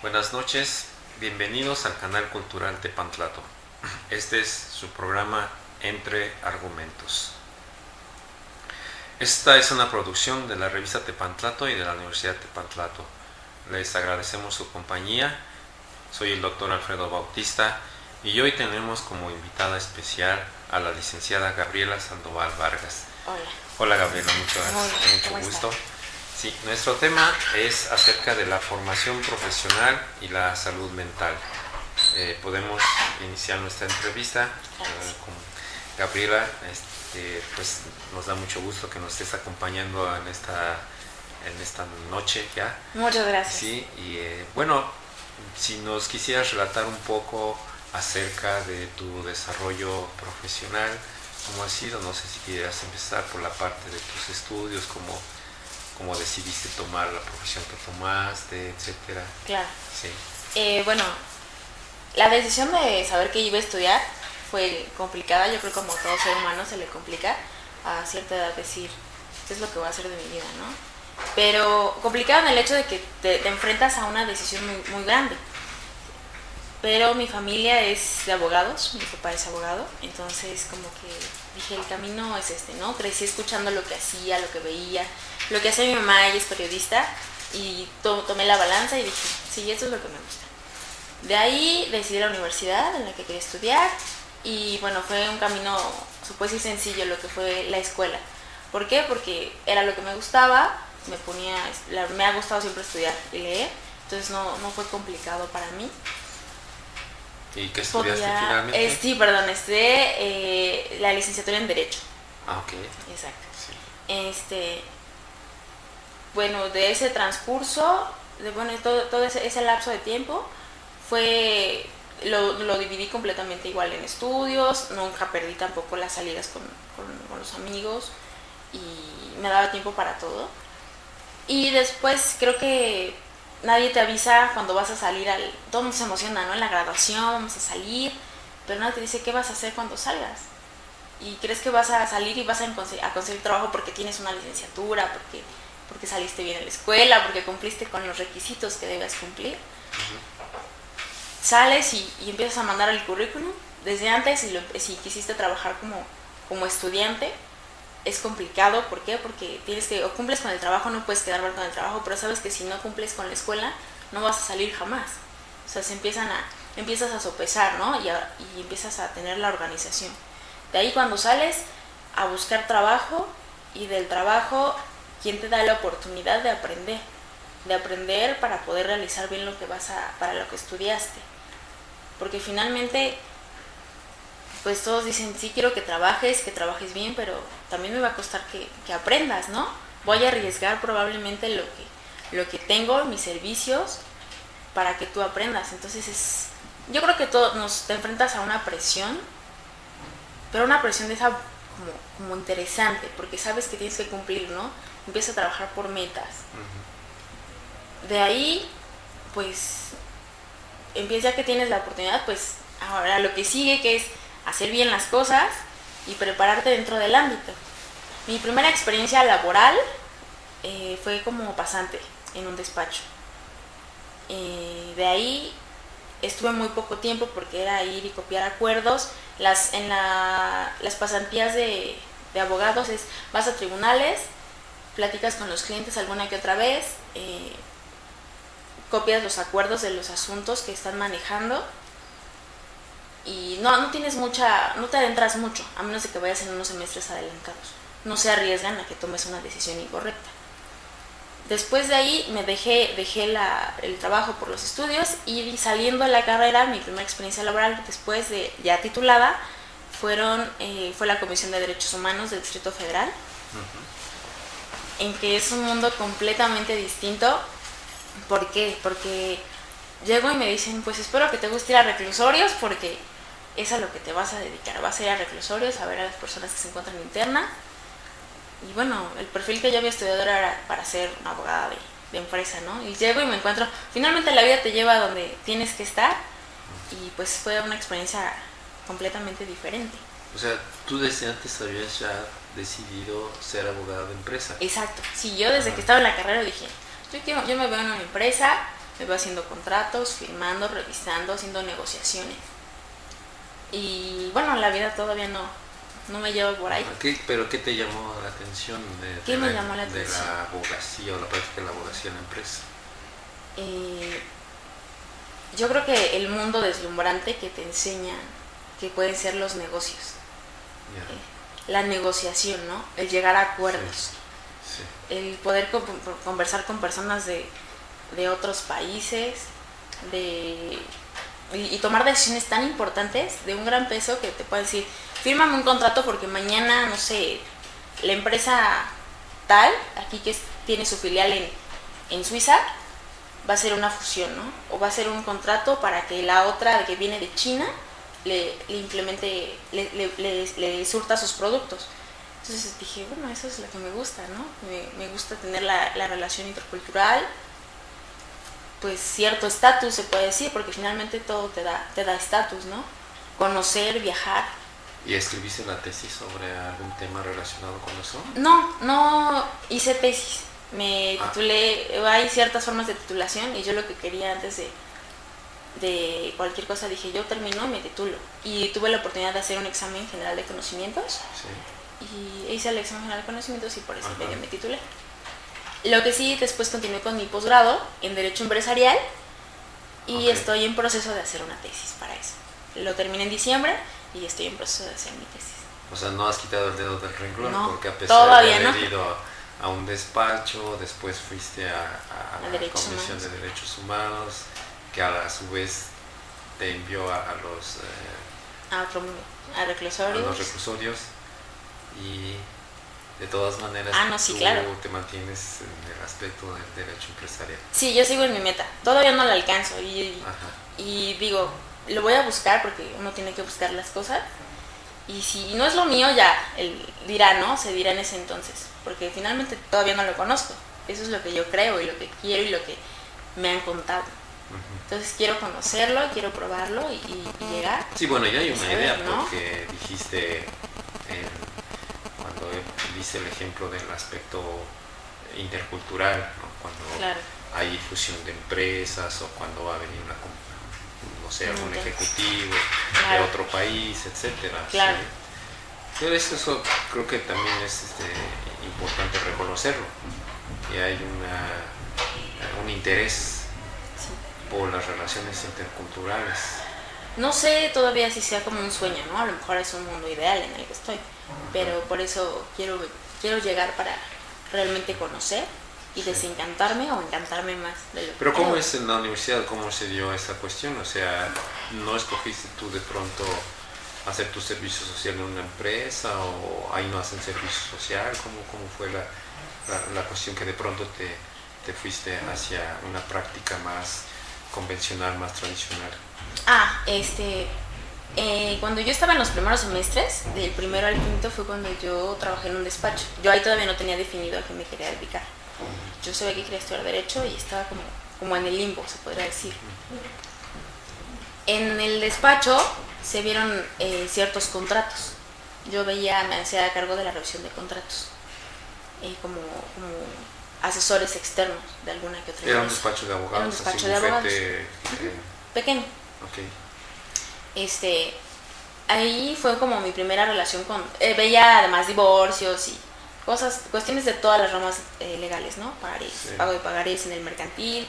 Buenas noches, bienvenidos al canal cultural Tepantlato. Este es su programa Entre Argumentos. Esta es una producción de la revista Tepantlato y de la Universidad Tepantlato. Les agradecemos su compañía. Soy el doctor Alfredo Bautista y hoy tenemos como invitada especial a la licenciada Gabriela Sandoval Vargas. Hola. Hola Gabriela, mucho gusto. Sí, nuestro tema es acerca de la formación profesional y la salud mental. Podemos iniciar nuestra entrevista con Gabriela. Pues nos da mucho gusto que nos estés acompañando en esta noche ya. Muchas gracias. Sí, y bueno, si nos quisieras relatar un poco acerca de tu desarrollo profesional, cómo ha sido, no sé si quieras empezar por la parte de tus estudios, cómo decidiste tomar la profesión que tomaste, etcétera. Claro. Sí. Bueno, la decisión de saber que iba a estudiar fue complicada. Yo creo que como todo ser humano se le complica a cierta edad decir qué es lo que voy a hacer de mi vida, ¿no? Pero complicado en el hecho de que te enfrentas a una decisión muy, muy grande. Pero mi familia es de abogados, mi papá es abogado, entonces como que dije, el camino es este, ¿no? Crecí escuchando lo que hacía, lo que veía, lo que hace mi mamá, ella es periodista, y tomé la balanza y dije, sí, esto es lo que me gusta. De ahí decidí la universidad en la que quería estudiar, y bueno, fue un camino, se puede decir sencillo, lo que fue la escuela. ¿Por qué? Porque era lo que me gustaba, me ha gustado siempre estudiar y leer, entonces no fue complicado para mí. ¿Y qué estudiaste finalmente? Estudié la licenciatura en Derecho. Ah, ok. Exacto. Sí. Bueno, de ese transcurso, todo ese lapso de tiempo, lo dividí completamente igual en estudios, nunca perdí tampoco las salidas con los amigos y me daba tiempo para todo. Y después creo que nadie te avisa cuando vas a salir todo el mundo se emociona, ¿no? En la graduación vamos a salir, pero nadie te dice qué vas a hacer cuando salgas. Y crees que vas a salir y vas a conseguir trabajo porque tienes una licenciatura, porque saliste bien en la escuela, porque cumpliste con los requisitos que debes cumplir. Uh-huh. Sales y empiezas a mandar el currículum. Desde antes, si quisiste trabajar como estudiante, es complicado. ¿Por qué? Porque o cumples con el trabajo, no puedes quedar mal con el trabajo, pero sabes que si no cumples con la escuela, no vas a salir jamás. O sea, empiezas a sopesar, ¿no? Y empiezas a tener la organización. De ahí cuando sales a buscar trabajo, y del trabajo, ¿quién te da la oportunidad de aprender? De aprender para poder realizar bien para lo que estudiaste. Porque finalmente, pues todos dicen, sí quiero que trabajes bien, pero también me va a costar que aprendas, ¿no? Voy a arriesgar probablemente lo que tengo, mis servicios, para que tú aprendas. Entonces yo creo que te enfrentas a una presión, pero una presión de esa como interesante, porque sabes que tienes que cumplir, ¿no? Empiezas a trabajar por metas. Uh-huh. De ahí, pues, ya que tienes la oportunidad, pues ahora lo que sigue, que es hacer bien las cosas y prepararte dentro del ámbito. Mi primera experiencia laboral fue como pasante en un despacho. De ahí estuve muy poco tiempo porque era ir y copiar acuerdos. Las pasantías de abogados vas a tribunales, platicas con los clientes alguna que otra vez, copias los acuerdos de los asuntos que están manejando. Y no te adentras mucho, a menos de que vayas en unos semestres adelantados. No se arriesgan a que tomes una decisión incorrecta. Después de ahí me dejé el trabajo por los estudios y saliendo de la carrera, mi primera experiencia laboral después de ya titulada fue la Comisión de Derechos Humanos del Distrito Federal. Uh-huh. En que es un mundo completamente distinto. ¿Por qué? Porque llego y me dicen, pues espero que te guste ir a reclusorios porque es a lo que te vas a dedicar. Vas a ir a reclusorios a ver a las personas que se encuentran internas. Y bueno, el perfil que yo había estudiado era para ser una abogada de empresa, ¿no? Y llego y me encuentro, finalmente la vida te lleva a donde tienes que estar y pues fue una experiencia completamente diferente. O sea, tú desde antes habías ya decidido ser abogada de empresa. Exacto, sí, yo desde que estaba en la carrera dije, yo me veo en una empresa, me voy haciendo contratos, firmando, revisando, haciendo negociaciones. Y bueno, la vida todavía no me lleva por ahí. ¿Pero qué te llamó la atención ¿Qué me llamó la de atención? la abogacía o la práctica de la abogacía en la empresa? Yo creo que el mundo deslumbrante que te enseña que pueden ser los negocios. La negociación, ¿no? El llegar a acuerdos. Sí. El poder conversar con personas de otros países, y tomar decisiones tan importantes de un gran peso que te pueden decir, fírmame un contrato porque mañana, no sé, la empresa tal, aquí que tiene su filial en Suiza, va a hacer una fusión, ¿no? O va a hacer un contrato para que la otra que viene de China le implemente, le surta sus productos. Entonces dije, bueno, eso es lo que me gusta, ¿no? Me gusta tener la relación intercultural, pues cierto estatus se puede decir, porque finalmente todo te da estatus, ¿no? Conocer, viajar. ¿Y escribiste la tesis sobre algún tema relacionado con eso? No hice tesis. Me titulé, hay ciertas formas de titulación y yo lo que quería antes de cualquier cosa dije, yo termino y me titulo. Y tuve la oportunidad de hacer un examen general de conocimientos. Sí. Y hice el examen general de conocimientos y por eso me titulé. Lo que sí, después continué con mi posgrado en Derecho Empresarial y estoy en proceso de hacer una tesis para eso. Lo terminé en diciembre y estoy en proceso de hacer mi tesis. O sea, no has quitado el dedo del renglón, no, porque a pesar todavía de haber ido a un despacho, después fuiste a la Comisión de Derechos Humanos, que a su vez te envió a los reclusorios y de todas maneras tú te mantienes en el aspecto del derecho empresarial. Sí, yo sigo en mi meta, todavía no la alcanzo y digo, lo voy a buscar porque uno tiene que buscar las cosas y si no es lo mío ya él dirá, ¿no? Se dirá en ese entonces, porque finalmente todavía no lo conozco, eso es lo que yo creo y lo que quiero y lo que me han contado. Entonces quiero conocerlo, quiero probarlo y llegar. Sí, bueno, ya hay una idea, ¿no? Porque dijiste cuando dice el ejemplo del aspecto intercultural, ¿no? Cuando hay fusión de empresas o cuando va a venir algún ejecutivo de otro país, etcétera. Claro. ¿Sí? Pero eso creo que también es importante reconocerlo. Y hay un interés por las relaciones interculturales. No sé todavía si sea como un sueño, ¿no? A lo mejor es un mundo ideal en el que estoy, pero por eso quiero llegar para realmente conocer y desencantarme o encantarme más de lo que Pero ¿cómo es en la universidad? ¿Cómo se dio esa cuestión? O sea, ¿no escogiste tú de pronto hacer tu servicio social en una empresa o ahí no hacen servicio social? ¿Cómo fue la cuestión que de pronto te fuiste hacia una práctica más convencional, más tradicional? Cuando yo estaba en los primeros semestres, del primero al quinto fue cuando yo trabajé en un despacho. Yo ahí todavía no tenía definido a qué me quería dedicar. Yo sabía que quería estudiar Derecho y estaba como en el limbo, se podría decir. En el despacho se vieron ciertos contratos. Yo me hacía cargo de la revisión de contratos, como asesores externos de alguna que otra. ¿Era un despacho de abogados? Era un despacho de abogados. Pequeño. Okay. Ahí fue como mi primera relación veía además divorcios y cuestiones de todas las ramas legales, ¿no? Pagarés, pago de pagarés en el mercantil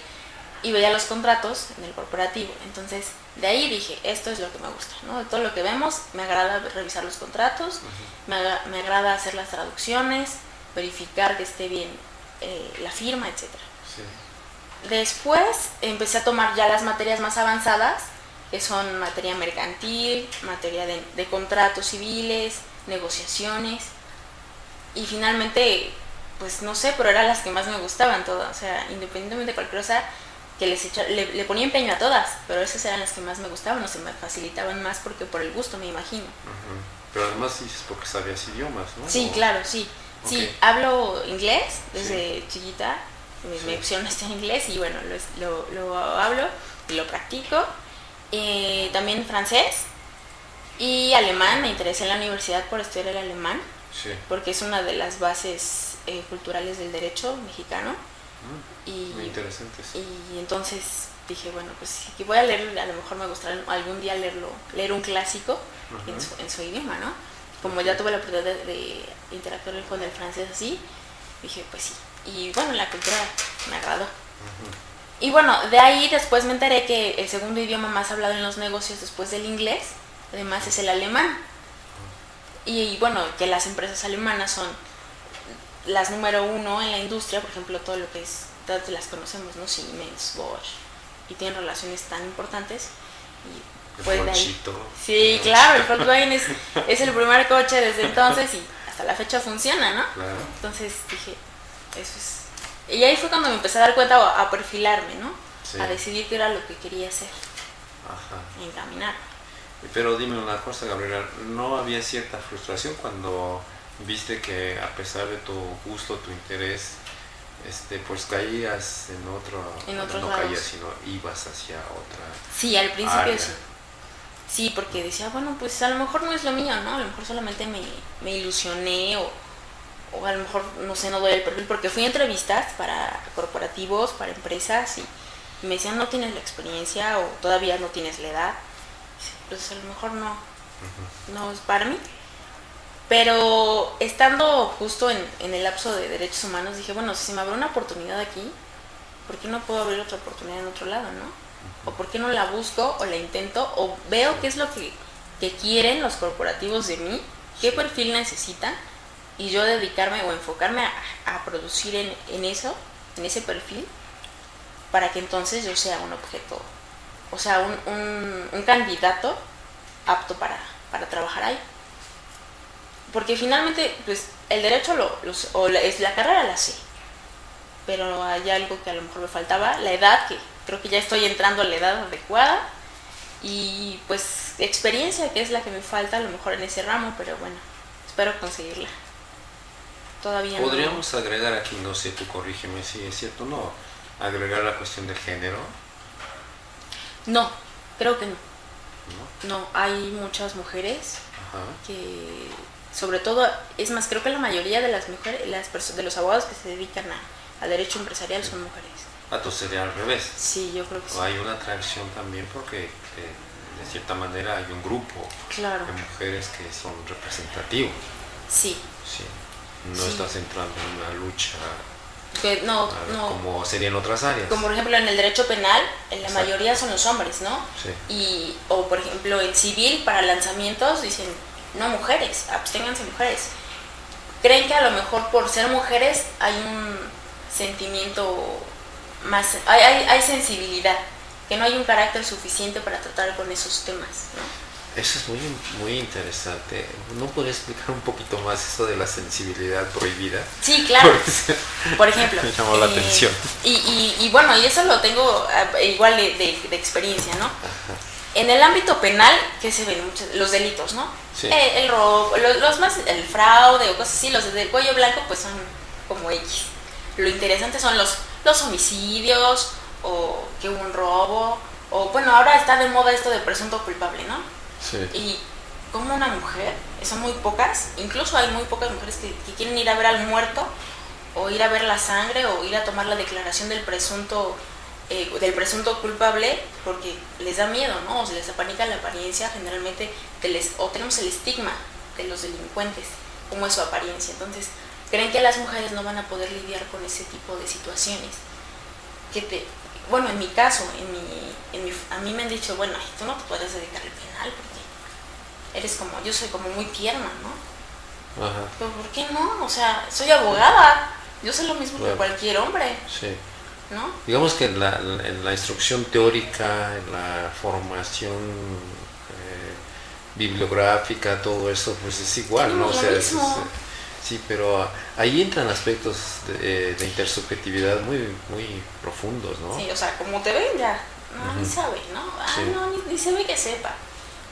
y veía los contratos en el corporativo. Entonces, de ahí dije, esto es lo que me gusta, ¿no? De todo lo que vemos, me agrada revisar los contratos, me agrada hacer las traducciones, verificar que esté bien la firma, etc. Sí. Después empecé a tomar ya las materias más avanzadas, que son materia mercantil, materia de contratos civiles, negociaciones, y finalmente, pues no sé, pero eran las que más me gustaban todas, o sea, independientemente de cualquier cosa, que le ponía empeño a todas, pero esas eran las que más me gustaban, o se me facilitaban más porque por el gusto, me imagino. Pero además dices porque sabías idiomas, ¿no? Sí, claro, sí. Okay. Sí, hablo inglés desde chiquita, mi opción está en inglés y bueno, lo hablo y lo practico. También francés y alemán, me interesé en la universidad por estudiar el alemán, porque es una de las bases culturales del derecho mexicano y interesante. Sí. Y entonces dije, bueno, pues si voy a leer, a lo mejor me gustaría algún día leer un clásico en su idioma, ¿no? Como ya tuve la oportunidad de interactuar con el francés así, dije, pues sí. Y bueno, la cultura me agradó. Y bueno, de ahí después me enteré que el segundo idioma más hablado en los negocios después del inglés, además es el alemán. Y bueno, que las empresas alemanas son las número uno en la industria, por ejemplo, todo lo que es, todas las conocemos, ¿no? Siemens, Bosch, y tienen relaciones tan importantes. Y pues de ahí, sí, claro, el Volkswagen es el primer coche desde entonces y hasta la fecha funciona, ¿no? Claro. Entonces dije, eso es. Y ahí fue cuando me empecé a dar cuenta, a perfilarme, ¿no? Sí. A decidir qué era lo que quería hacer. Ajá. Encaminar. Pero dime una cosa, Gabriela, ¿no había cierta frustración cuando viste que a pesar de tu gusto, tu interés, pues caías en otros no lados. Caías, sino ibas hacia otra? Sí, al principio área. Sí. Sí, porque decía, bueno, pues a lo mejor no es lo mío, ¿no? A lo mejor solamente me ilusioné o a lo mejor, no sé, no doy el perfil, porque fui a entrevistas para corporativos, para empresas y me decían, no tienes la experiencia o todavía no tienes la edad. Pues a lo mejor no es para mí. Pero estando justo en el lapso de derechos humanos, dije, bueno, si me abre una oportunidad aquí, ¿por qué no puedo abrir otra oportunidad en otro lado, no? O por qué no la busco o la intento o veo qué es lo que quieren los corporativos de mí, qué perfil necesitan y yo dedicarme o enfocarme a producir en eso, en ese perfil, para que entonces yo sea un objeto, o sea, un candidato apto para trabajar ahí. Porque finalmente, pues, el derecho es la carrera la sé, pero hay algo que a lo mejor me faltaba, la edad, que creo que ya estoy entrando a la edad adecuada, y pues experiencia, que es la que me falta a lo mejor en ese ramo, pero bueno, espero conseguirla. Todavía podríamos agregar aquí, no sé, tú corrígeme si es cierto, no, agregar la cuestión de género. No, creo que no, hay muchas mujeres. Ajá. Que sobre todo, es más, creo que la mayoría de las mujeres, de los abogados que se dedican a derecho empresarial son mujeres. Entonces sería al revés. Sí, yo creo que sí. Hay una atracción también porque de cierta manera hay un grupo de mujeres que son representativos. Sí. Sí. No estás entrando en una lucha no. Como sería en otras áreas. Como por ejemplo en el derecho penal, la mayoría son los hombres, ¿no? Sí. O por ejemplo en civil, para lanzamientos, dicen, no mujeres, absténganse mujeres. Creen que a lo mejor por ser mujeres hay un sentimiento más, hay sensibilidad, que no hay un carácter suficiente para tratar con esos temas, ¿no? Eso es muy, muy interesante. ¿No podría explicar un poquito más eso de la sensibilidad prohibida? Sí, claro. Por ejemplo. Me llamó la atención. Y bueno, y eso lo tengo igual de experiencia, ¿no? Ajá. En el ámbito penal, ¿qué se ven? Los delitos, ¿no? Sí. El robo, los más, el fraude o cosas así, los del cuello blanco, pues son como X. Lo interesante son los homicidios, o que hubo un robo, o bueno, ahora está de moda esto de presunto culpable, ¿no? Sí. Y como una mujer, son muy pocas, incluso hay muy pocas mujeres que quieren ir a ver al muerto, o ir a ver la sangre, o ir a tomar la declaración del presunto culpable, porque les da miedo, ¿no? O se les apanica la apariencia, generalmente, o tenemos el estigma de los delincuentes, como es su apariencia. Entonces, creen que las mujeres no van a poder lidiar con ese tipo de situaciones. Bueno, en mi caso, a mí me han dicho, bueno, tú no te puedes dedicar al penal porque yo soy como muy tierna, ¿no? Ajá. Pero ¿por qué no? O sea, soy abogada, yo soy lo mismo que cualquier hombre. Sí. ¿No? Digamos que en la instrucción teórica, en la formación bibliográfica, todo eso, pues es igual, ¿no? O sea, sí, pero ahí entran aspectos de intersubjetividad muy, muy profundos, ¿no? Sí, o sea, como te ven ya, ni sabe, ¿no? No, ni se ve que sepa.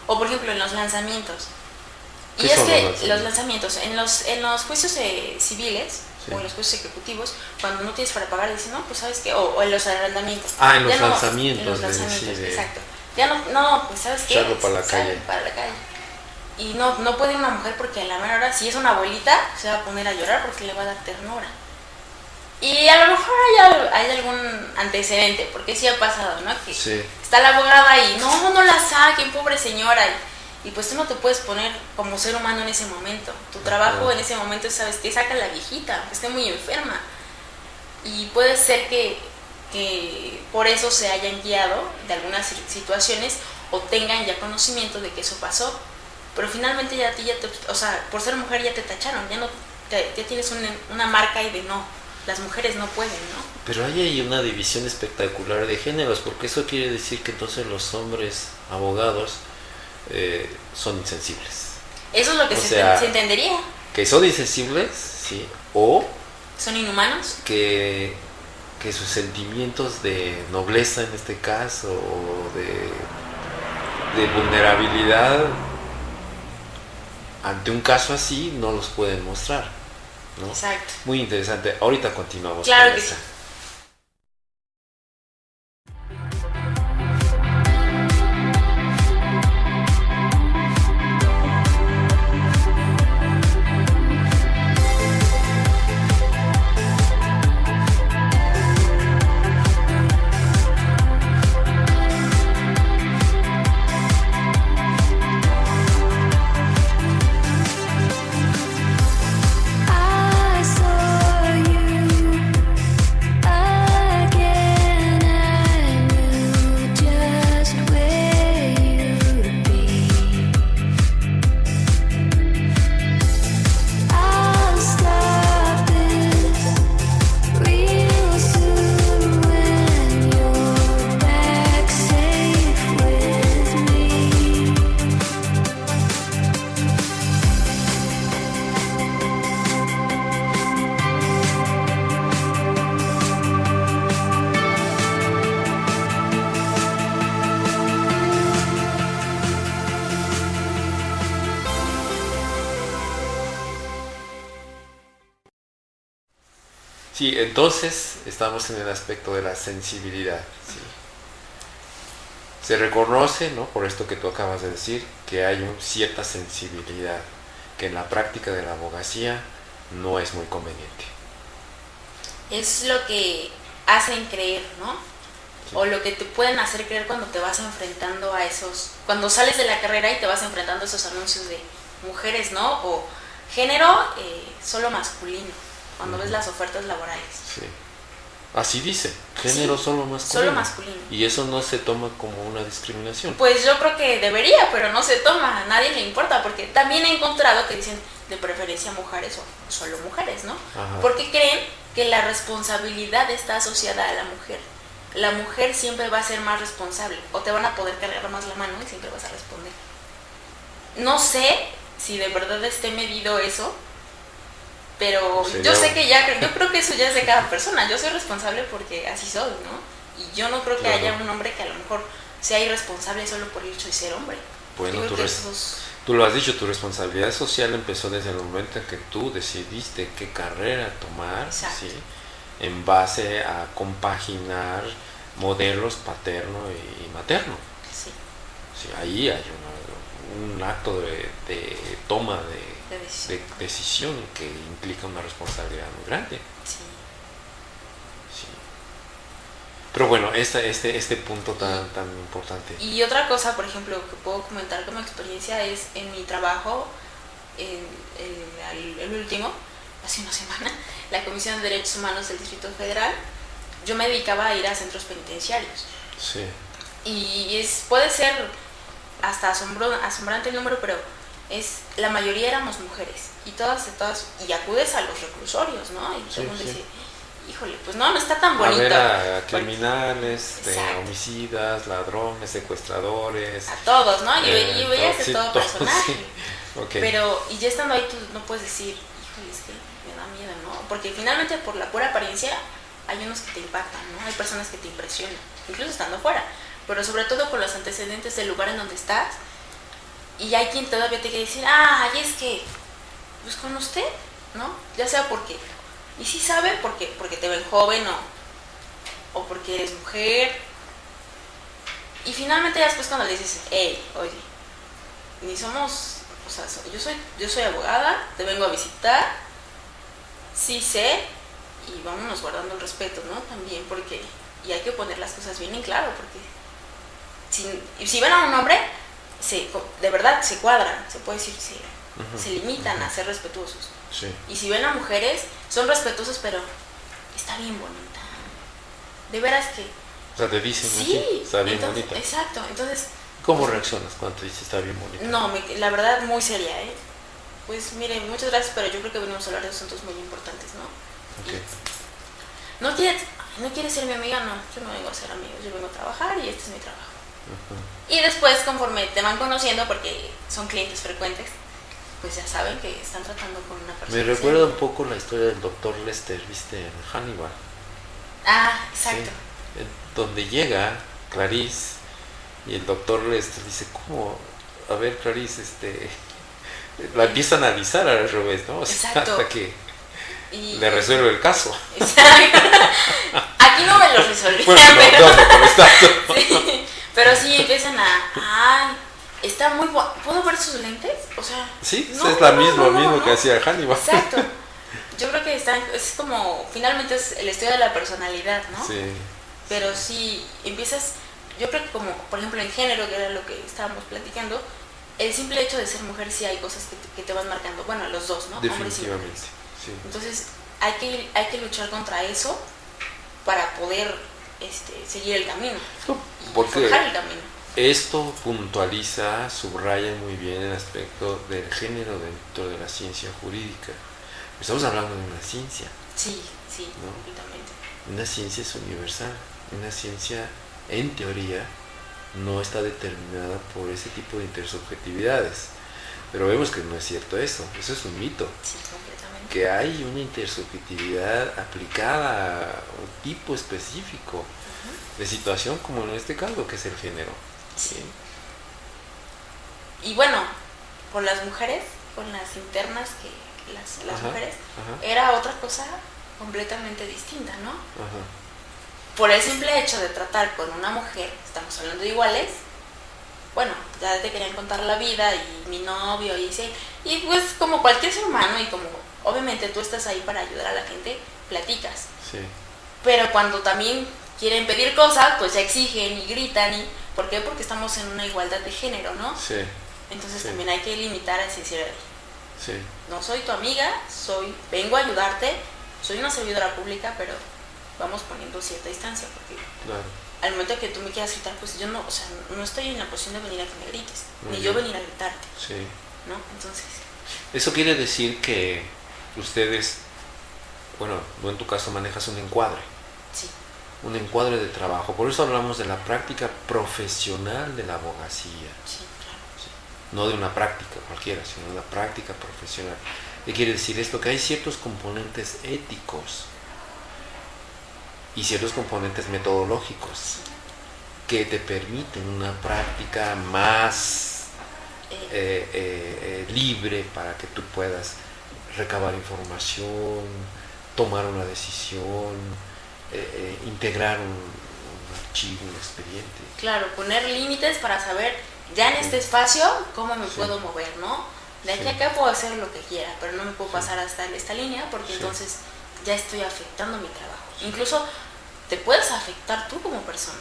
O por ejemplo en los lanzamientos. Y es que los lanzamientos, en los juicios civiles, o en los juicios ejecutivos, cuando no tienes para pagar, dicen, no, pues sabes qué, o en los arrendamientos. En los lanzamientos. En los lanzamientos, exacto. Ya no, pues sabes qué. Echarlo para la calle. Y no puede una mujer porque a la menor hora, si es una abuelita, se va a poner a llorar porque le va a dar ternura. Y a lo mejor hay algún antecedente, porque sí ha pasado, ¿no? Que Sí. está la abogada y no la saquen, pobre señora. Y pues tú no te puedes poner como ser humano en ese momento. Tu trabajo en ese momento es, ¿sabes qué? Saca a la viejita, aunque esté muy enferma. Y puede ser que por eso se hayan guiado de algunas situaciones o tengan ya conocimiento de que eso pasó. Pero finalmente ya a ti o sea, por ser mujer ya te tacharon, ya tienes una marca ahí de no, las mujeres no pueden, ¿no? Pero hay una división espectacular de géneros, porque eso quiere decir que entonces los hombres abogados son insensibles. Eso es lo que se entendería. Que son insensibles, sí, o son inhumanos. Que sus sentimientos de nobleza en este caso, o de vulnerabilidad ante un caso así, no los pueden mostrar, ¿no? Exacto. Muy interesante. Ahorita continuamos. Claro que sí. Sí, entonces estamos en el aspecto de la sensibilidad. ¿Sí? Se reconoce, ¿no?, por esto que tú acabas de decir, que hay cierta sensibilidad que en la práctica de la abogacía no es muy conveniente. Es lo que hacen creer, ¿no? Sí. O lo que te pueden hacer creer cuando te vas enfrentando a cuando sales de la carrera y te vas enfrentando a esos anuncios de mujeres, ¿no? O género solo masculino. Cuando ves las ofertas laborales. Sí. Así dice, género solo masculino. Solo masculino. Y eso no se toma como una discriminación. Pues yo creo que debería, pero no se toma, a nadie le importa, porque también he encontrado que dicen de preferencia mujeres o solo mujeres, ¿no? Ajá. Porque creen que la responsabilidad está asociada a la mujer. La mujer siempre va a ser más responsable, o te van a poder cargar más la mano y siempre vas a responder. No sé si de verdad esté medido eso, pero yo sé que yo creo que eso ya es de cada persona. Yo soy responsable porque así soy, ¿no? Y yo no creo que haya un hombre que a lo mejor sea irresponsable solo por el hecho de ser hombre. Bueno, tú lo has dicho, tu responsabilidad social empezó desde el momento en que tú decidiste qué carrera tomar, ¿sí?, en base a compaginar modelos paterno y materno. Sí. Sí, ahí hay un acto de toma de decisión que implica una responsabilidad muy grande. Sí. Sí. Pero bueno, este punto tan importante. Y otra cosa, por ejemplo, que puedo comentar como experiencia es en mi trabajo, el último, hace una semana, la Comisión de Derechos Humanos del Distrito Federal, yo me dedicaba a ir a centros penitenciarios. Sí. Y puede ser hasta asombrante el número, pero la mayoría éramos mujeres y todas y acudes a los reclusorios, ¿no? Y todo el mundo dice, híjole, pues no está tan bonito. A ver a criminales, homicidas, ladrones, secuestradores. A todos, ¿no? Y veías de todo personaje. Sí. Okay. Pero, y ya estando ahí tú no puedes decir, híjole, es que me da miedo, ¿no? Porque finalmente por la pura apariencia hay unos que te impactan, ¿no? Hay personas que te impresionan, incluso estando fuera. Pero sobre todo con los antecedentes del lugar en donde estás. Y hay quien todavía te quiere decir, es que, pues con usted, ¿no? Ya sea porque, y sí sabe porque te ven joven o porque eres mujer. Y finalmente ya después cuando le dices, hey, oye, ni somos, o sea, yo soy abogada, te vengo a visitar, sí sé, y vámonos guardando el respeto, ¿no? También porque, y hay que poner las cosas bien en claro, porque si ven a un hombre, de verdad se cuadran, se puede decir, se limitan a ser respetuosos. Sí. Y si ven a mujeres, son respetuosos, pero está bien bonita. De veras que... O sea, te dicen, sí, está bien entonces, bonita. Exacto, entonces... ¿Cómo reaccionas cuando te dices está bien bonita? No, la verdad, muy seria, ¿eh? Pues mire, muchas gracias, pero yo creo que venimos a hablar de asuntos muy importantes, ¿no? Okay. ¿No quieres ser mi amiga? No, yo no vengo a ser amigos, yo vengo a trabajar y este es mi trabajo. Y después, conforme te van conociendo, porque son clientes frecuentes, pues ya saben que están tratando con una persona. Me recuerda un poco la historia del doctor Lester, ¿viste? En Hannibal. Ah, exacto. Sí. Donde llega Clarice y el doctor Lester dice, ¿cómo? A ver, Clarice, la empiezan a avisar al revés, ¿no? O sea, exacto. hasta que le resuelve el caso. Exacto. Aquí no me lo resolví. Bueno, pero, sí, pero sí empiezan a... está muy bueno. ¿Puedo ver sus lentes? O sea... Sí, no, es lo mismo que hacía Hannibal. Exacto. Yo creo que es como... Finalmente es el estudio de la personalidad, ¿no? Sí. Pero sí empiezas... Yo creo que como, por ejemplo, en género, que era lo que estábamos platicando, el simple hecho de ser mujer sí hay cosas que te van marcando. Bueno, los dos, ¿no? Definitivamente, sí. Entonces hay que luchar contra eso para poder seguir el camino. Porque forjar el camino. Esto puntualiza, subraya muy bien el aspecto del género dentro de la ciencia jurídica. Estamos hablando de una ciencia. Sí, ¿no? completamente. Una ciencia es universal. Una ciencia, en teoría, no está determinada por ese tipo de intersubjetividades. Pero vemos que no es cierto eso es un mito. Sí, completamente. Que hay una intersubjetividad aplicada a un tipo específico de situación, como en este caso, que es el género. Sí. Y bueno, con las mujeres, con las internas, que las mujeres, era otra cosa completamente distinta, ¿no? Por el simple hecho de tratar con una mujer, estamos hablando de iguales, bueno, ya te querían contar la vida y mi novio y pues como cualquier ser humano y como obviamente tú estás ahí para ayudar a la gente, platicas. Sí. Pero cuando también quieren pedir cosas, pues ya exigen y gritan. ¿Por qué? Porque estamos en una igualdad de género, ¿no? Sí. Entonces también hay que limitar a decir, sí. No soy tu amiga, vengo a ayudarte, soy una servidora pública, pero vamos poniendo cierta distancia, porque claro. Al momento que tú me quieras gritar, pues yo no, o sea, no estoy en la posición de venir a que me grites, ni yo venir a gritarte. Sí. ¿No? Entonces... Eso quiere decir que ustedes, bueno, tú en tu caso manejas un encuadre. Sí. Un encuadre de trabajo. Por eso hablamos de la práctica profesional de la abogacía. Sí, claro. Sí. No de una práctica cualquiera, sino de una práctica profesional. ¿Qué quiere decir esto? Que hay ciertos componentes éticos y ciertos componentes metodológicos que te permiten una práctica más libre para que tú puedas recabar información, tomar una decisión, integrar un archivo, un expediente. Claro, poner límites para saber ya en este espacio cómo me puedo mover, ¿no? De aquí a acá puedo hacer lo que quiera, pero no me puedo pasar hasta esta línea porque entonces ya estoy afectando mi trabajo. Incluso te puedes afectar tú como persona.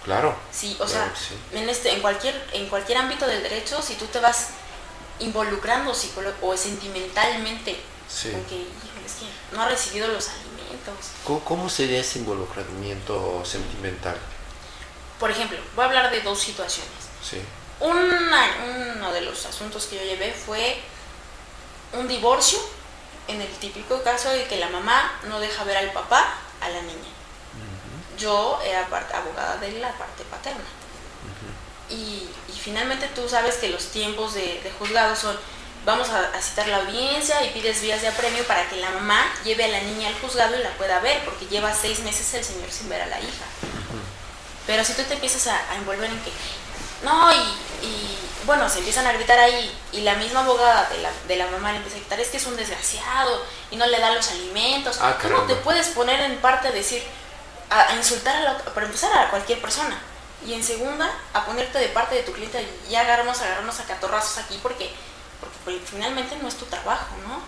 Claro. Sí, o sea, en cualquier ámbito del derecho, si tú te vas involucrando o sentimentalmente con que, híjole, es que no ha recibido los alimentos. ¿Cómo sería ese involucramiento sentimental? Por ejemplo, voy a hablar de dos situaciones. Sí. Uno de los asuntos que yo llevé fue un divorcio, en el típico caso de que la mamá no deja ver al papá a la niña. Yo era abogada de la parte paterna. Y finalmente tú sabes que los tiempos de juzgado son, vamos a citar la audiencia y pides vías de apremio para que la mamá lleve a la niña al juzgado y la pueda ver, porque lleva 6 meses el señor sin ver a la hija. Pero si tú te empiezas a envolver en que, no, y bueno, se empiezan a gritar ahí, y la misma abogada de la mamá le empieza a gritar, es que es un desgraciado, y no le da los alimentos. ¿Cómo te puedes poner en parte a decir, a insultar para empezar a cualquier persona? Y en segunda, a ponerte de parte de tu cliente y agarrarnos a catorrazos aquí porque finalmente no es tu trabajo, ¿no?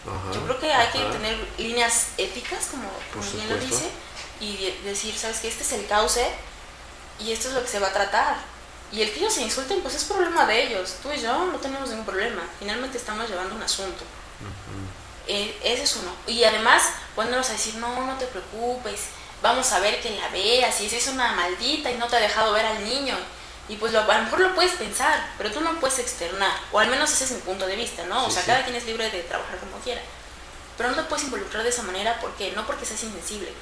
Ajá, Yo creo que hay que ajá. tener líneas éticas, como bien lo supuesto. dice, y decir, sabes que este es el cauce y esto es lo que se va a tratar. Y el que ellos se insulten, pues es problema de ellos. Tú y yo no tenemos ningún problema. Finalmente estamos llevando un asunto. Ese es uno. Y además, poniéndonos a decir, no te preocupes, vamos a ver que la veas, y si es una maldita y no te ha dejado ver al niño. Y pues a lo mejor lo puedes pensar, pero tú no puedes externar. O al menos ese es mi punto de vista, ¿no? O sea, cada quien es libre de trabajar como quiera. Pero no te puedes involucrar de esa manera, porque no porque seas insensible.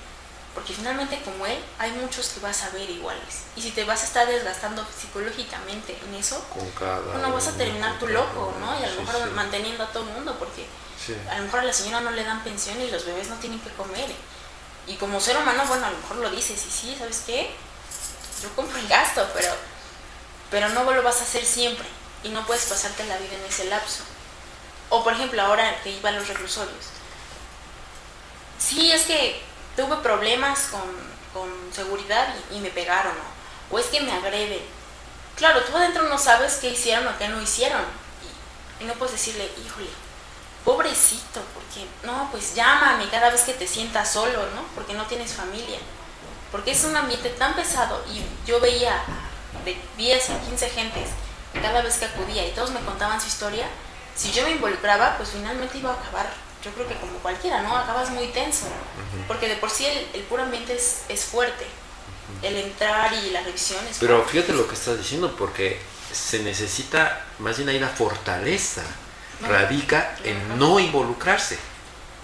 Porque finalmente, como él, hay muchos que vas a ver iguales. Y si te vas a estar desgastando psicológicamente en eso, no vas a terminar tú loco, ¿no? Y a lo mejor manteniendo a todo el mundo, porque a lo mejor a la señora no le dan pensión y los bebés no tienen que comer. Y como ser humano, bueno, a lo mejor lo dices, y sí, ¿sabes qué? Yo compro el gasto, pero no lo vas a hacer siempre. Y no puedes pasarte la vida en ese lapso. O por ejemplo, ahora que iba a los reclusorios. Sí, es que tuve problemas con seguridad y me pegaron, ¿no? O es que me agreden. Claro, tú adentro no sabes qué hicieron o qué no hicieron. Y no puedes decirle, híjole, pobrecito, porque no, pues llámame cada vez que te sientas solo, ¿no? Porque no tienes familia. Porque es un ambiente tan pesado, y yo veía de 10 a 15 gentes cada vez que acudía y todos me contaban su historia. Si yo me involucraba, pues finalmente iba a acabar, yo creo que como cualquiera, ¿no? Acabas muy tenso, porque de por sí el puro ambiente es fuerte. El entrar y la revisión es Pero fuerte. fíjate lo que estás diciendo, porque se necesita, más bien ahí la fortaleza radica en no involucrarse.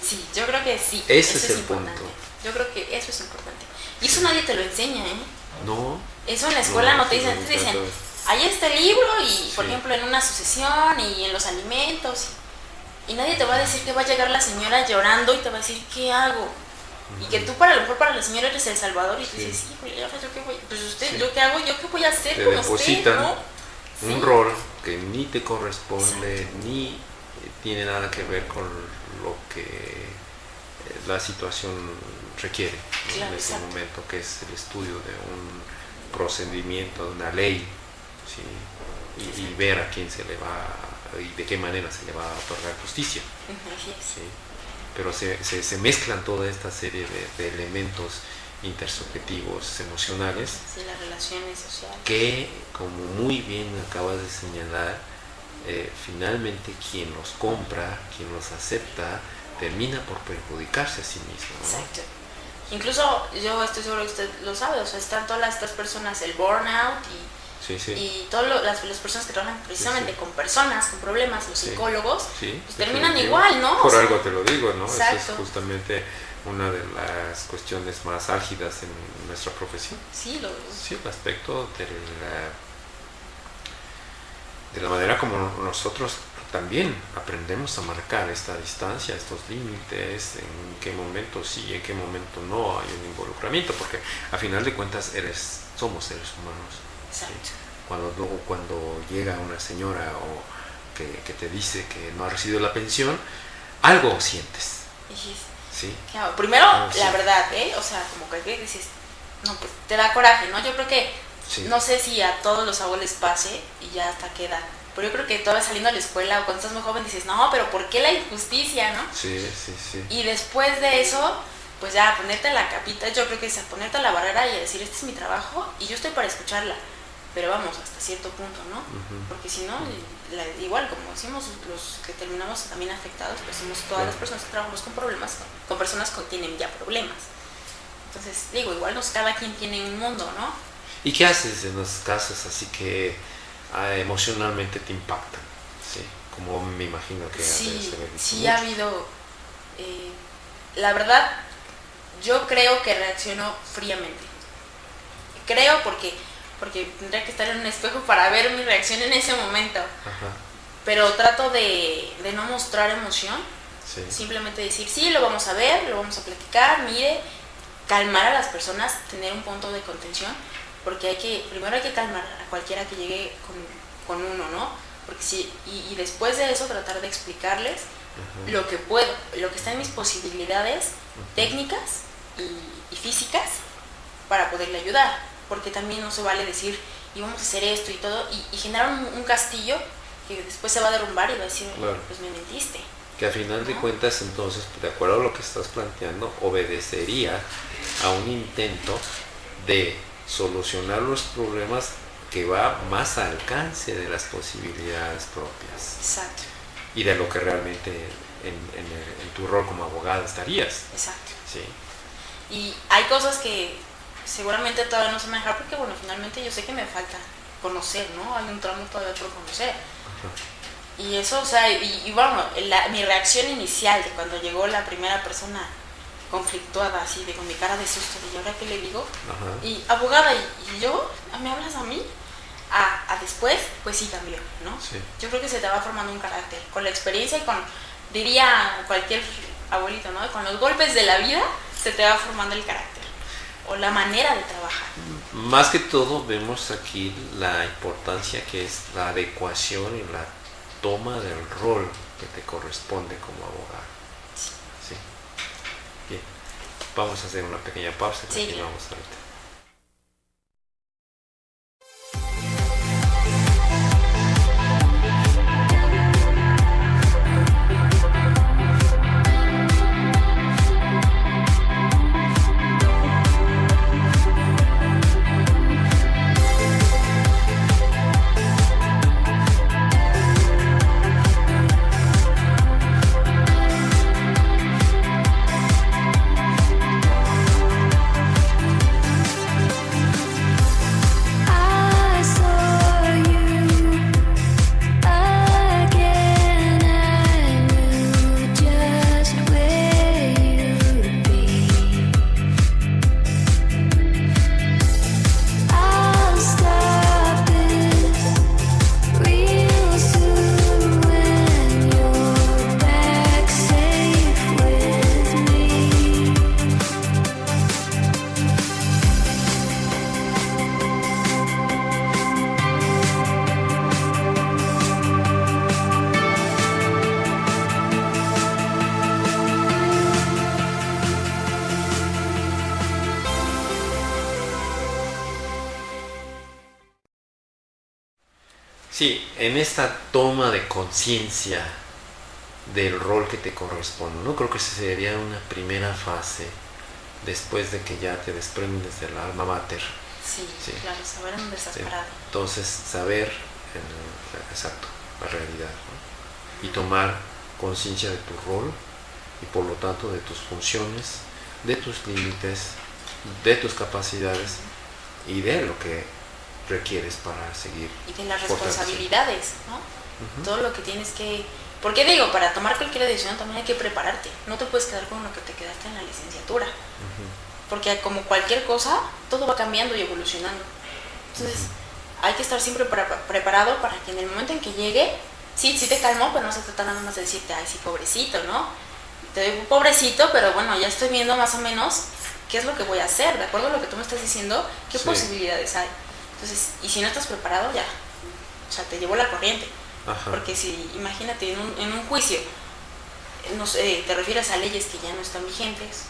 Sí, yo creo que sí. Ese es el importante. punto. Yo creo que eso es importante. Y eso nadie te lo enseña, ¿eh? No. Eso en la escuela no te dicen, no, te dicen, ahí está el libro y, por ejemplo, en una sucesión y en los alimentos. Y nadie te va a decir que va a llegar la señora llorando y te va a decir, ¿qué hago? Y que tú, a lo mejor para la señora eres el salvador, y tú dices, híjole, ¿yo qué voy? Pues usted, ¿yo qué hago? ¿Yo qué voy a hacer te con depositan usted? ¿No? un rol que ni te corresponde, ni tiene nada que ver con lo que la situación requiere, ¿no? Claro, en ese exacto. momento, que es el estudio de un procedimiento, de una ley, ¿sí? Y ver a quién se le va y de qué manera se le va a otorgar justicia. Así es. ¿Sí? Pero se mezclan toda esta serie de elementos intersubjetivos, emocionales, Sí, las relaciones sociales. que, como muy bien acabas de señalar, finalmente quien los compra, quien los acepta, termina por perjudicarse a sí mismo, ¿no? Exacto. Incluso yo estoy seguro que usted lo sabe, o sea, están todas estas personas, el burnout y todas las personas que trabajan precisamente con personas con problemas, los psicólogos, pues terminan igual, ¿no? Por algo te lo digo, ¿no? Exacto. Esa es justamente una de las cuestiones más álgidas en nuestra profesión. Sí, Sí, el aspecto de la manera como nosotros también aprendemos a marcar esta distancia, estos límites, en qué momento sí, en qué momento no hay un involucramiento, porque a final de cuentas somos seres humanos. Exacto. ¿Sí? Cuando llega una señora o que te dice que no ha recibido la pensión, algo sientes. ¿Sí? Claro, primero, la verdad, o sea, como que dices, no, pues te da coraje, ¿no? Yo creo que, no sé si a todos los abuelos pase y ya hasta qué edad, pero yo creo que todavía saliendo a la escuela o cuando estás muy joven dices, no, pero ¿por qué la injusticia, no? Sí. Y después de eso, pues ya ponerte la capita, yo creo que es ponerte la barrera y decir, este es mi trabajo y yo estoy para escucharla, pero vamos, hasta cierto punto, ¿no? Porque si no, igual, como decimos, los que terminamos también afectados, pues somos todas las personas que trabajamos con problemas, con personas que tienen ya problemas. Entonces, digo, igual cada quien tiene un mundo, ¿no? ¿Y qué haces en los casos así que emocionalmente te impactan? ¿Sí? Como me imagino que sí ha habido, la verdad, yo creo que reacciono fríamente. Creo porque tendría que estar en un espejo para ver mi reacción en ese momento. Pero trato de no mostrar emoción. Simplemente decir, sí, lo vamos a ver, lo vamos a platicar, mire, calmar a las personas, tener un punto de contención, porque primero hay que calmar a cualquiera que llegue con uno, ¿no? Porque y después de eso tratar de explicarles lo que puedo, lo que está en mis posibilidades técnicas y físicas para poderle ayudar, porque también no se vale decir, y vamos a hacer esto y todo, y generar un castillo que después se va a derrumbar y va a decir, pues me mentiste. Que a final de cuentas, entonces, de acuerdo a lo que estás planteando, obedecería a un intento de solucionar los problemas que va más al alcance de las posibilidades propias. Exacto. Y de lo que realmente en tu rol como abogada estarías. Exacto. Sí. Y hay cosas que seguramente todavía no se me dejan porque, bueno, finalmente yo sé que me falta conocer, ¿no? Hay un tramo todavía por conocer. Ajá. Y eso, o sea, y bueno, mi reacción inicial de cuando llegó la primera persona conflictuada, así, con mi cara de susto, de ¿y ahora qué le digo? Ajá. Y abogada, ¿y yo? ¿Me hablas a mí? A después, pues sí cambió, ¿no? Sí. Yo creo que se te va formando un carácter. Con la experiencia y con, diría cualquier abuelito, ¿no? Con los golpes de la vida se te va formando el carácter o la manera de trabajar. Más que todo vemos aquí la importancia que es la adecuación y la toma del rol que te corresponde como abogado. Sí. Sí. Bien. Vamos a hacer una pequeña pausa y continuamos ahorita. Sí, en esta toma de conciencia del rol que te corresponde, ¿no? Creo que esa sería una primera fase después de que ya te desprendes del alma mater. Sí, claro, saber dónde estás parado. Entonces, saber, exacto, la realidad, ¿no? Y tomar conciencia de tu rol y por lo tanto de tus funciones, de tus límites, de tus capacidades y de lo que requieres para seguir. Y de las responsabilidades, ¿no? Todo lo que tienes que... Porque digo, para tomar cualquier decisión también hay que prepararte. No te puedes quedar con lo que te quedaste en la licenciatura. Porque como cualquier cosa, todo va cambiando y evolucionando. Entonces, hay que estar siempre preparado para que en el momento en que llegue, sí te calmó, pero no se trata nada más de decirte, ay, sí, pobrecito, ¿no? Te digo, pobrecito, pero bueno, ya estoy viendo más o menos qué es lo que voy a hacer, de acuerdo a lo que tú me estás diciendo, qué posibilidades hay. Entonces, y si no estás preparado, ya, o sea, te llevó la corriente. Ajá. Porque si, imagínate, en un juicio, no sé, te refieres a leyes que ya no están vigentes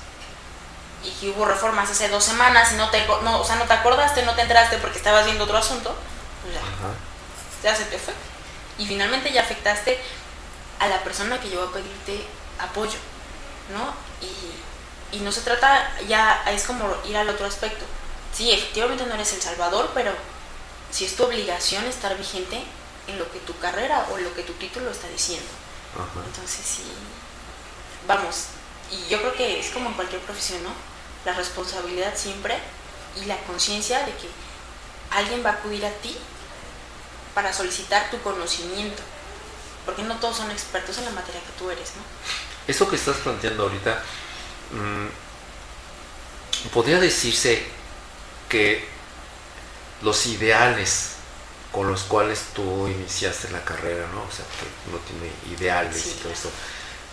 y que hubo reformas hace 2 semanas y no te acordaste, no te enteraste porque estabas viendo otro asunto, pues ya se te fue. Y finalmente ya afectaste a la persona que llegó a pedirte apoyo, ¿no? Y no se trata, ya es como ir al otro aspecto. Sí, efectivamente no eres el salvador, pero sí es tu obligación estar vigente en lo que tu carrera o lo que tu título está diciendo. Ajá. Entonces sí, vamos, y yo creo que es como en cualquier profesión, ¿no? La responsabilidad siempre y la conciencia de que alguien va a acudir a ti para solicitar tu conocimiento, porque no todos son expertos en la materia que tú eres, ¿no? Eso que estás planteando ahorita, podría decirse que los ideales con los cuales tú iniciaste la carrera, ¿no? O sea, que uno tiene ideales y todo esto,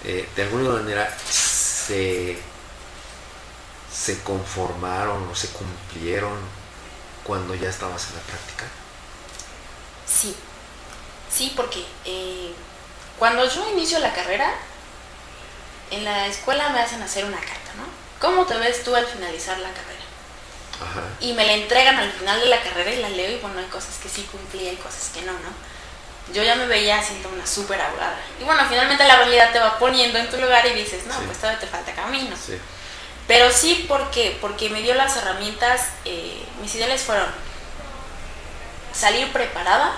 de alguna manera se conformaron o se cumplieron cuando ya estabas en la práctica. Sí, porque cuando yo inicio la carrera, en la escuela me hacen hacer una carta, ¿no? ¿Cómo te ves tú al finalizar la carrera? Ajá. Y me la entregan al final de la carrera y la leo y bueno, hay cosas que sí cumplí, hay cosas que no. yo ya me veía siendo una súper abogada. Y bueno, finalmente la realidad te va poniendo en tu lugar y dices, no, Sí. pues todavía te falta camino. Sí. Pero sí, porque me dio las herramientas, mis ideales fueron salir preparada,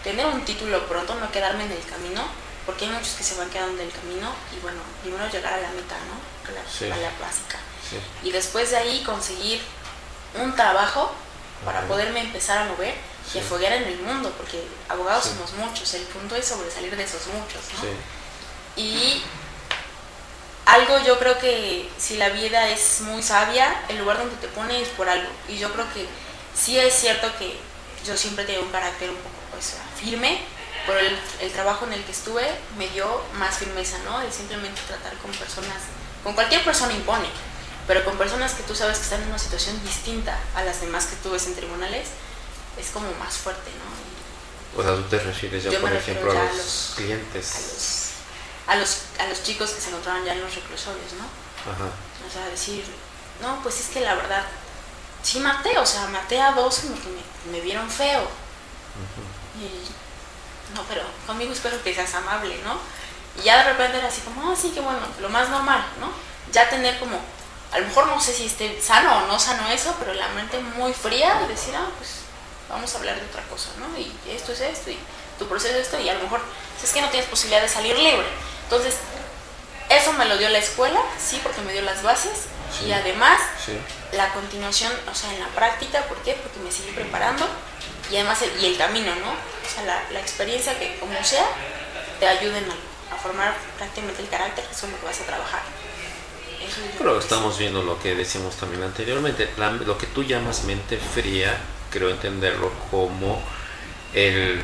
tener un título pronto, no quedarme en el camino, porque hay muchos que se van quedando en el camino y bueno, primero llegar a la meta, ¿no? Sí. A la básica. Sí. Y después de ahí conseguir un trabajo para Ajá. poderme empezar a mover Sí. y a foguear en el mundo, porque abogados Sí. somos muchos, el punto es sobresalir de esos muchos, ¿no? Sí. Y algo, yo creo que si la vida es muy sabia, el lugar donde te pone es por algo. Y yo creo que sí es cierto que yo siempre tengo un carácter un poco pues, firme, pero el trabajo en el que estuve me dio más firmeza, ¿no? De simplemente tratar con personas, con cualquier persona impone, pero con personas que tú sabes que están en una situación distinta a las demás que tú ves en tribunales, es como más fuerte, ¿no? O sea, tú te refieres ya, Yo por me ejemplo, refiero a ya a los los- clientes. A los chicos que se encontraban ya en los reclusorios, ¿no? Ajá. O sea, decir, no, pues es que la verdad, sí maté, o sea, maté a dos como que me vieron feo. Ujú. Y, no, pero conmigo espero que seas amable, ¿no? Y ya de repente era así como, sí, que bueno, lo más normal, ¿no? Ya tener como, a lo mejor no sé si esté sano o no sano eso, pero la mente muy fría y decir, pues vamos a hablar de otra cosa, ¿no? Y esto es esto, y tu proceso es esto, y a lo mejor es que no tienes posibilidad de salir libre. Entonces, eso me lo dio la escuela, sí, porque me dio las bases, Sí. y además Sí. la continuación, o sea, en la práctica, ¿por qué? Porque me seguí preparando y además el camino, ¿no? O sea, la experiencia que como sea te ayuden a formar prácticamente el carácter, que es lo que vas a trabajar. Eso yo Pero creo que estamos viendo lo que decíamos también anteriormente, lo que tú llamas mente fría, creo entenderlo como el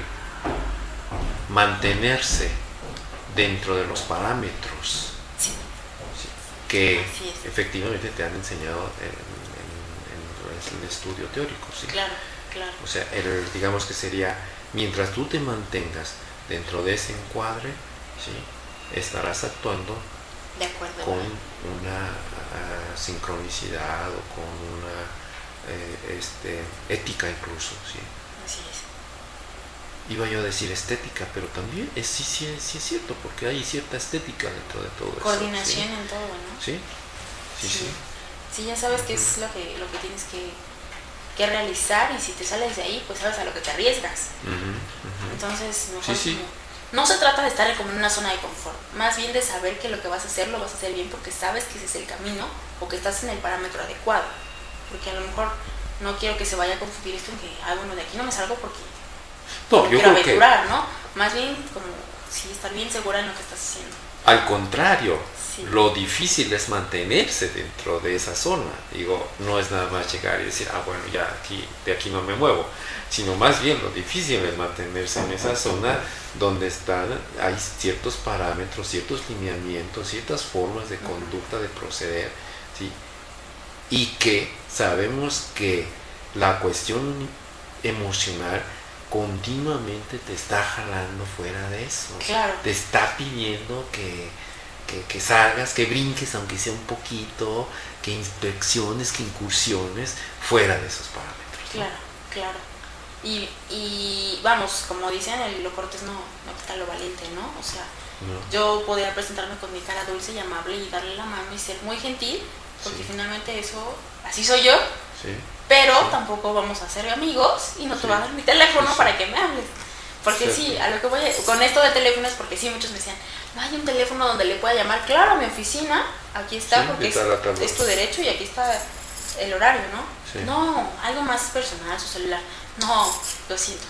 mantenerse dentro de los parámetros sí. ¿sí? Que Así es. efectivamente te han enseñado en el estudio teórico, ¿sí? Claro, claro. O sea, digamos que sería, mientras tú te mantengas dentro de ese encuadre, ¿sí? Estarás actuando De acuerdo. con una sincronicidad o con una ética incluso, ¿sí? Así es. Iba yo a decir estética, pero también sí es cierto, porque hay cierta estética dentro de todo Coordinación eso. en todo, ¿no? ¿Sí? Sí, sí. Sí, ya sabes qué es lo que tienes que realizar y si te sales de ahí, pues sabes a lo que te arriesgas. Ujú, ujú. Entonces, mejor Sí. como- no se trata de estar como en una zona de confort, más bien de saber que lo que vas a hacer lo vas a hacer bien porque sabes que ese es el camino o que estás en el parámetro adecuado. Porque a lo mejor no quiero que se vaya a confundir esto en que, bueno, de aquí no me salgo porque No, no yo quiero creo que aventurar, ¿no? Más bien como, sí, estar bien segura en lo que estás haciendo. al contrario, Sí. lo difícil es mantenerse dentro de esa zona. Digo, no es nada más llegar y decir, bueno, ya de aquí no me muevo, sino más bien lo difícil es mantenerse en esa zona donde hay ciertos parámetros, ciertos lineamientos, ciertas formas de conducta, de proceder, ¿sí? Y que sabemos que la cuestión emocional continuamente te está jalando fuera de eso. Claro. Te está pidiendo que salgas, que brinques aunque sea un poquito, que inspecciones, que incursiones fuera de esos parámetros, ¿no? Claro, claro. Y vamos, como dicen, lo cortés no quita lo valiente, ¿no? O sea, ¿No? yo podía presentarme con mi cara dulce y amable y darle la mano y ser muy gentil, porque Sí. finalmente eso, así soy yo, Sí. pero Sí. tampoco vamos a ser amigos y no te Sí. voy a dar mi teléfono Sí, sí. para que me hables. Porque Sí. sí, a lo que voy con esto de teléfonos, porque sí, muchos me decían, no hay un teléfono donde le pueda llamar, claro, a mi oficina, aquí está, Sí, porque de tal a tal es tu hora. derecho y aquí está el horario, ¿no? Sí. No, algo más personal, su celular. No, lo siento.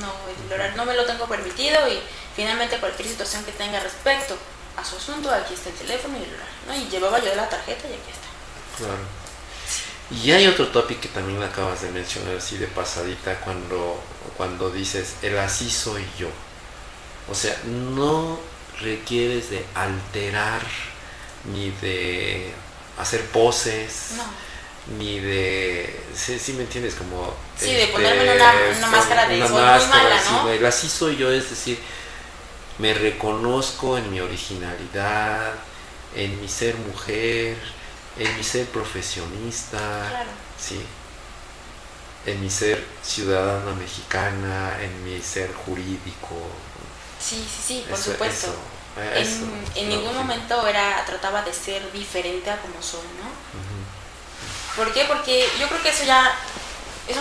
No, el horario no me lo tengo permitido y finalmente cualquier situación que tenga respecto a su asunto, aquí está el teléfono y el horario, ¿no? Y llevaba yo la tarjeta y aquí está. Claro. Y hay otro tópico que también acabas de mencionar así de pasadita cuando dices el así soy yo. O sea, no requieres de alterar ni de hacer poses, No. ni de... Sí me entiendes, como... Sí, de ponerme una máscara de soy muy mala, sí, ¿no? el así soy yo, es decir, me reconozco en mi originalidad, en mi ser mujer, en mi ser profesionista, Claro. ¿sí? en mi ser ciudadana mexicana, en mi ser jurídico. Sí, por supuesto. En no, ningún sí. momento trataba de ser diferente a como soy, ¿no? Ujú. ¿Por qué? Porque yo creo que eso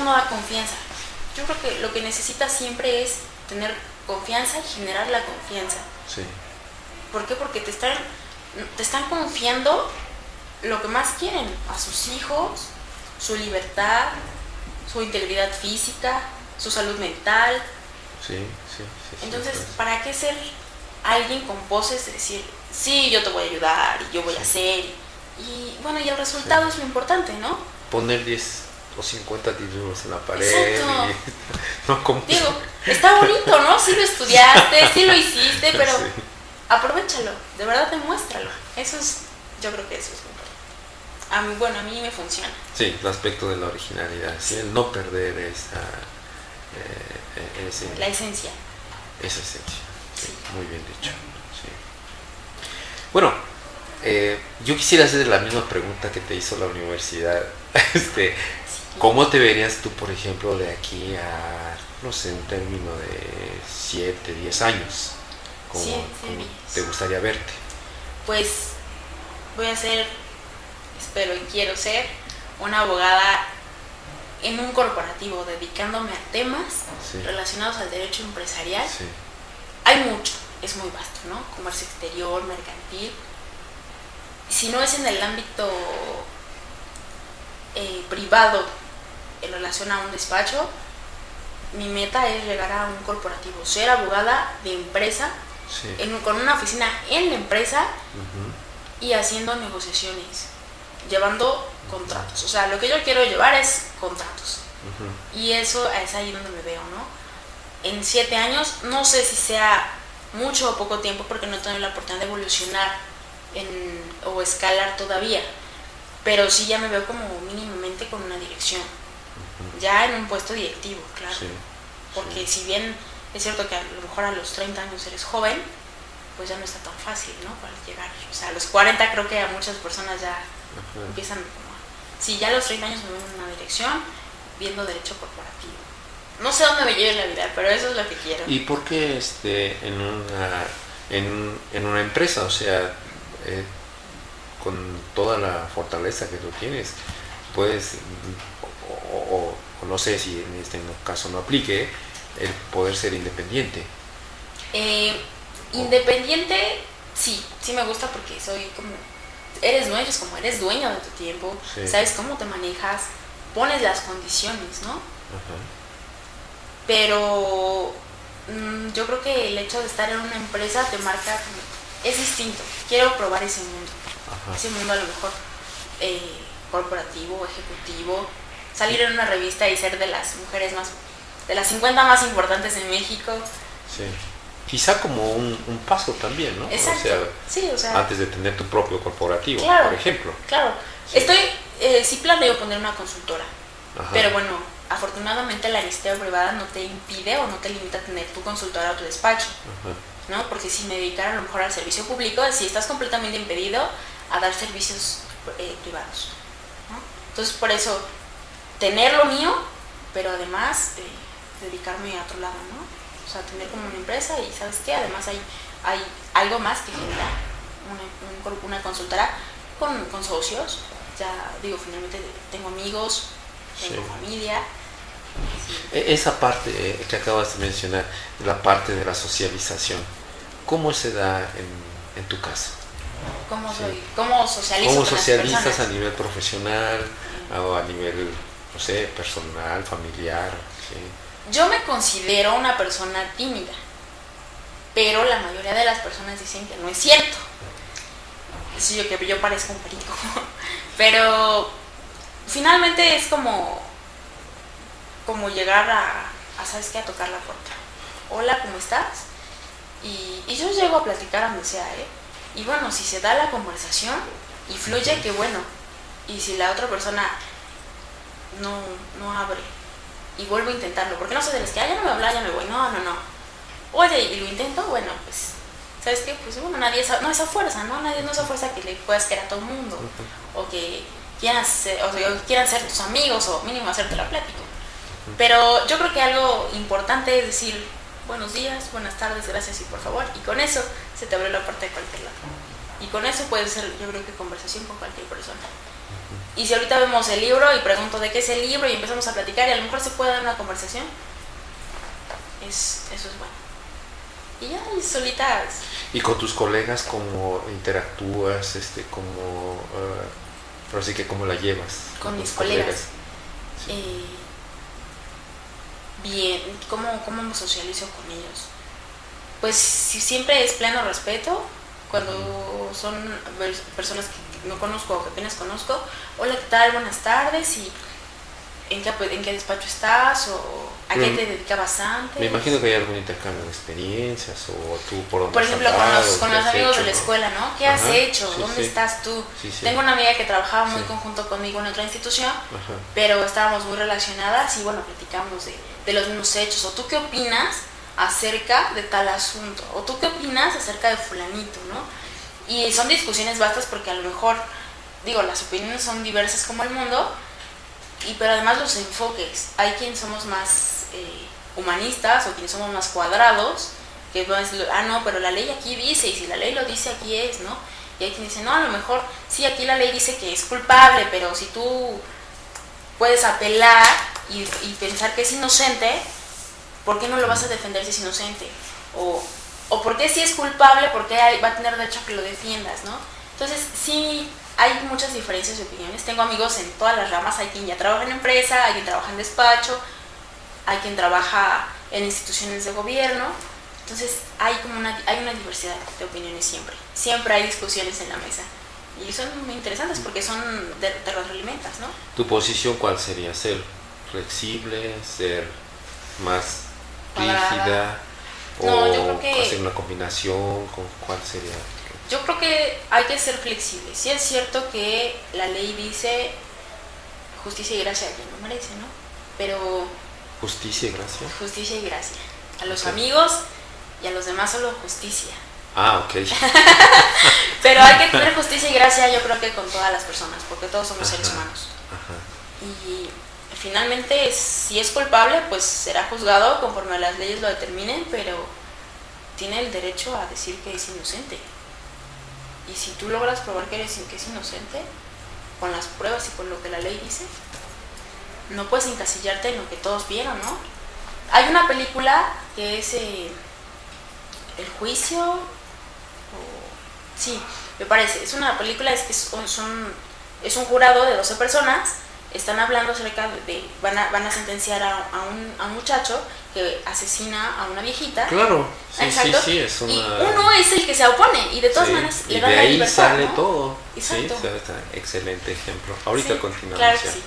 no da confianza. Yo creo que lo que necesitas siempre es tener confianza y generar la confianza. Sí, ¿Por qué? Porque te están confiando lo que más quieren, a sus hijos, su libertad, su integridad física, su salud mental. sí. Entonces, Pues, ¿para qué ser alguien con poses de decir, sí, yo te voy a ayudar y yo voy a hacer? Y bueno, y el resultado es lo importante, ¿no? poner 10 o 50 dibujos en la pared. Exacto. No, como Digo, está bonito, ¿no? Sí lo estudiaste, sí lo hiciste, pero Sí. aprovéchalo, de verdad demuéstralo. Yo creo que eso es lo importante. A mí me funciona. Sí, el aspecto de la originalidad, ¿sí? El no perder La esencia. esa esencia. Sí, Sí. muy bien dicho. Sí. Bueno, yo quisiera hacer la misma pregunta que te hizo la universidad. ¿Cómo te verías tú, por ejemplo, de aquí a, no sé, un término de 7, 10 años? ¿Cómo, 7, cómo 10. te gustaría verte? Pues voy a ser, espero y quiero ser, una abogada en un corporativo, dedicándome a temas Sí. relacionados al derecho empresarial. Sí, Hay mucho, es muy vasto, ¿no? Comercio exterior, mercantil. Si no es en el ámbito privado en relación a un despacho, mi meta es llegar a un corporativo, ser abogada de empresa, sí. con una oficina en la empresa Ujú. y haciendo negociaciones, llevando contratos. O sea, lo que yo quiero llevar es contratos. Ujú. Y eso es ahí donde me veo, ¿no? En 7 años, no sé si sea mucho o poco tiempo porque no he tenido la oportunidad de evolucionar o escalar todavía, pero sí ya me veo como mínimamente con una dirección, ya en un puesto directivo, claro. Sí, Porque sí. si bien es cierto que a lo mejor a los 30 años eres joven, pues ya no está tan fácil, ¿no? Para llegar. O sea, a los 40 creo que a muchas personas ya Ajá. empiezan como... Sí, ya a los 30 años me veo en una dirección, viendo derecho corporativo. No sé dónde me lleve la vida, pero eso es lo que quiero. ¿Y por qué en una empresa? O sea, con toda la fortaleza que tú tienes, puedes, o no sé si en este caso no aplique, el poder ser independiente. Independiente, sí me gusta porque soy como... Eres dueño de tu tiempo, Sí. sabes cómo te manejas, pones las condiciones, ¿no? Ajá. Pero yo creo que el hecho de estar en una empresa te marca, es distinto. Quiero probar ese mundo. Ajá. Ese mundo a lo mejor corporativo, ejecutivo, salir en una revista y ser de las mujeres de las 50 más importantes en México. Sí. Quizá como un paso también, ¿no? Exacto. O sea, antes de tener tu propio corporativo, claro, por ejemplo. Claro. Sí. Sí planeo poner una consultora. Ajá. Pero bueno, afortunadamente la iniciativa privada no te impide o no te limita a tener tu consultora o tu despacho, Ajá. ¿no? Porque si me dedicara a lo mejor al servicio público, sí estás completamente impedido a dar servicios privados, ¿no? Entonces, por eso, tener lo mío, pero además dedicarme a otro lado, ¿no? O sea, tener como una empresa y, ¿sabes qué? Además hay algo más que generar, una consultora con socios. Ya digo, finalmente tengo amigos, tengo familia. Sí. Esa parte que acabas de mencionar, la parte de la socialización, ¿cómo se da en tu caso? ¿Cómo Sí. soy? ¿Cómo socializo ¿Cómo con las socializas personas? a nivel profesional o a nivel, no sé, personal, familiar? Sí. Yo me considero una persona tímida, pero la mayoría de las personas dicen que no es cierto. Es que yo parezco un perico. Pero finalmente es como llegar a ¿sabes qué? A tocar la puerta. Hola, ¿cómo estás? Y yo llego a platicar a donde sea, ¿eh? Y bueno, si se da la conversación y fluye, qué bueno. Y si la otra persona no abre y vuelvo a intentarlo, porque no sé de los que ya no me habla, ya me voy, no. Oye, y lo intento, bueno, pues, ¿sabes qué? Pues bueno, esa fuerza, ¿no? Nadie no esa fuerza que le puedas querer a todo el mundo, o que quieran ser tus amigos, o mínimo hacerte la plática. Pero yo creo que algo importante es decir buenos días, buenas tardes, gracias y por favor, y con eso se te abre la puerta de cualquier lado. Y con eso puede ser, yo creo que conversación con cualquier persona. Y si ahorita vemos el libro y pregunto de qué es el libro y empezamos a platicar y a lo mejor se puede dar una conversación, eso es bueno. Y ya, y solitas. ¿Y con tus colegas cómo interactúas? Pero sí que ¿cómo la llevas? Con mis colegas. Sí. Bien, ¿cómo socializo con ellos? Pues si siempre es pleno respeto. Cuando son personas que no conozco o que apenas conozco, hola, ¿qué tal? Buenas tardes, y ¿en qué despacho estás? ¿O a qué te dedicabas antes? Me imagino que hay algún intercambio de experiencias, o tú por ejemplo, con los amigos de la escuela, ¿no? ¿Qué has hecho? ¿Dónde estás tú? Sí. Tengo una amiga que trabajaba muy conjunto conmigo en otra institución, pero estábamos muy relacionadas y bueno, platicamos de los mismos hechos. ¿O tú qué opinas acerca de tal asunto? ¿O tú qué opinas acerca de fulanito, no? Y son discusiones vastas porque a lo mejor, las opiniones son diversas como el mundo, pero además los enfoques. Hay quienes somos más humanistas o quienes somos más cuadrados, que no, pero la ley aquí dice, y si la ley lo dice, aquí es, ¿no? Y hay quien dice, no, a lo mejor sí, aquí la ley dice que es culpable, pero si tú puedes apelar y pensar que es inocente, ¿por qué no lo vas a defender si es inocente? O ¿por qué si es culpable? ¿Por qué va a tener derecho a que lo defiendas, no? Entonces, sí, hay muchas diferencias de opiniones. Tengo amigos en todas las ramas. Hay quien ya trabaja en empresa, hay quien trabaja en despacho, hay quien trabaja en instituciones de gobierno. Entonces, hay una diversidad de opiniones siempre. Siempre hay discusiones en la mesa. Y son muy interesantes porque te retroalimentas, ¿no? ¿Tu posición cuál sería? ¿Ser flexible? ¿Ser más rígida? No, ¿O yo creo que hacer una combinación? ¿Cuál sería? Yo creo que hay que ser flexible. Sí es cierto que la ley dice justicia y gracia a quien lo merece, ¿no? Pero... ¿Justicia y gracia? Justicia y gracia. A los amigos y a los demás solo justicia. Ah, ok. Pero hay que tener justicia y gracia, yo creo que con todas las personas, porque todos somos seres humanos. Y finalmente, si es culpable, pues será juzgado conforme las leyes lo determinen, pero tiene el derecho a decir que es inocente. Y si tú logras probar que es inocente, con las pruebas y con lo que la ley dice, no puedes encasillarte en lo que todos vieron, ¿no? Hay una película que es El Juicio, sí, me parece, es una película, es un jurado de 12 personas. Están hablando acerca van a sentenciar a un muchacho que asesina a una viejita. Claro, exacto. Sí, es una... Y uno es el que se opone y de todas maneras le dan la libertad. Y de ahí sale, ¿no? todo. Exacto. Sí, excelente ejemplo. Ahorita continuamos. Claro que sí.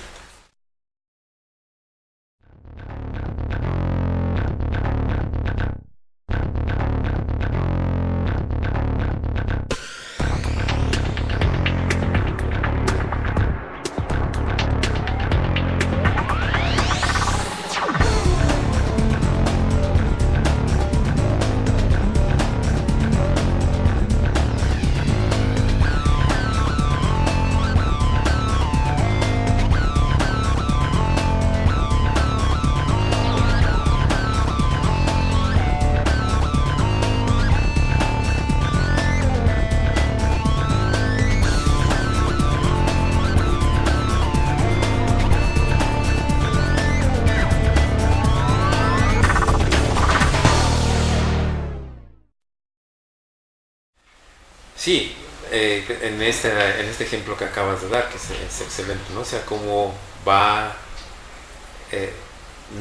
Sí, en este ejemplo que acabas de dar, que es excelente, ¿no? O sea, cómo va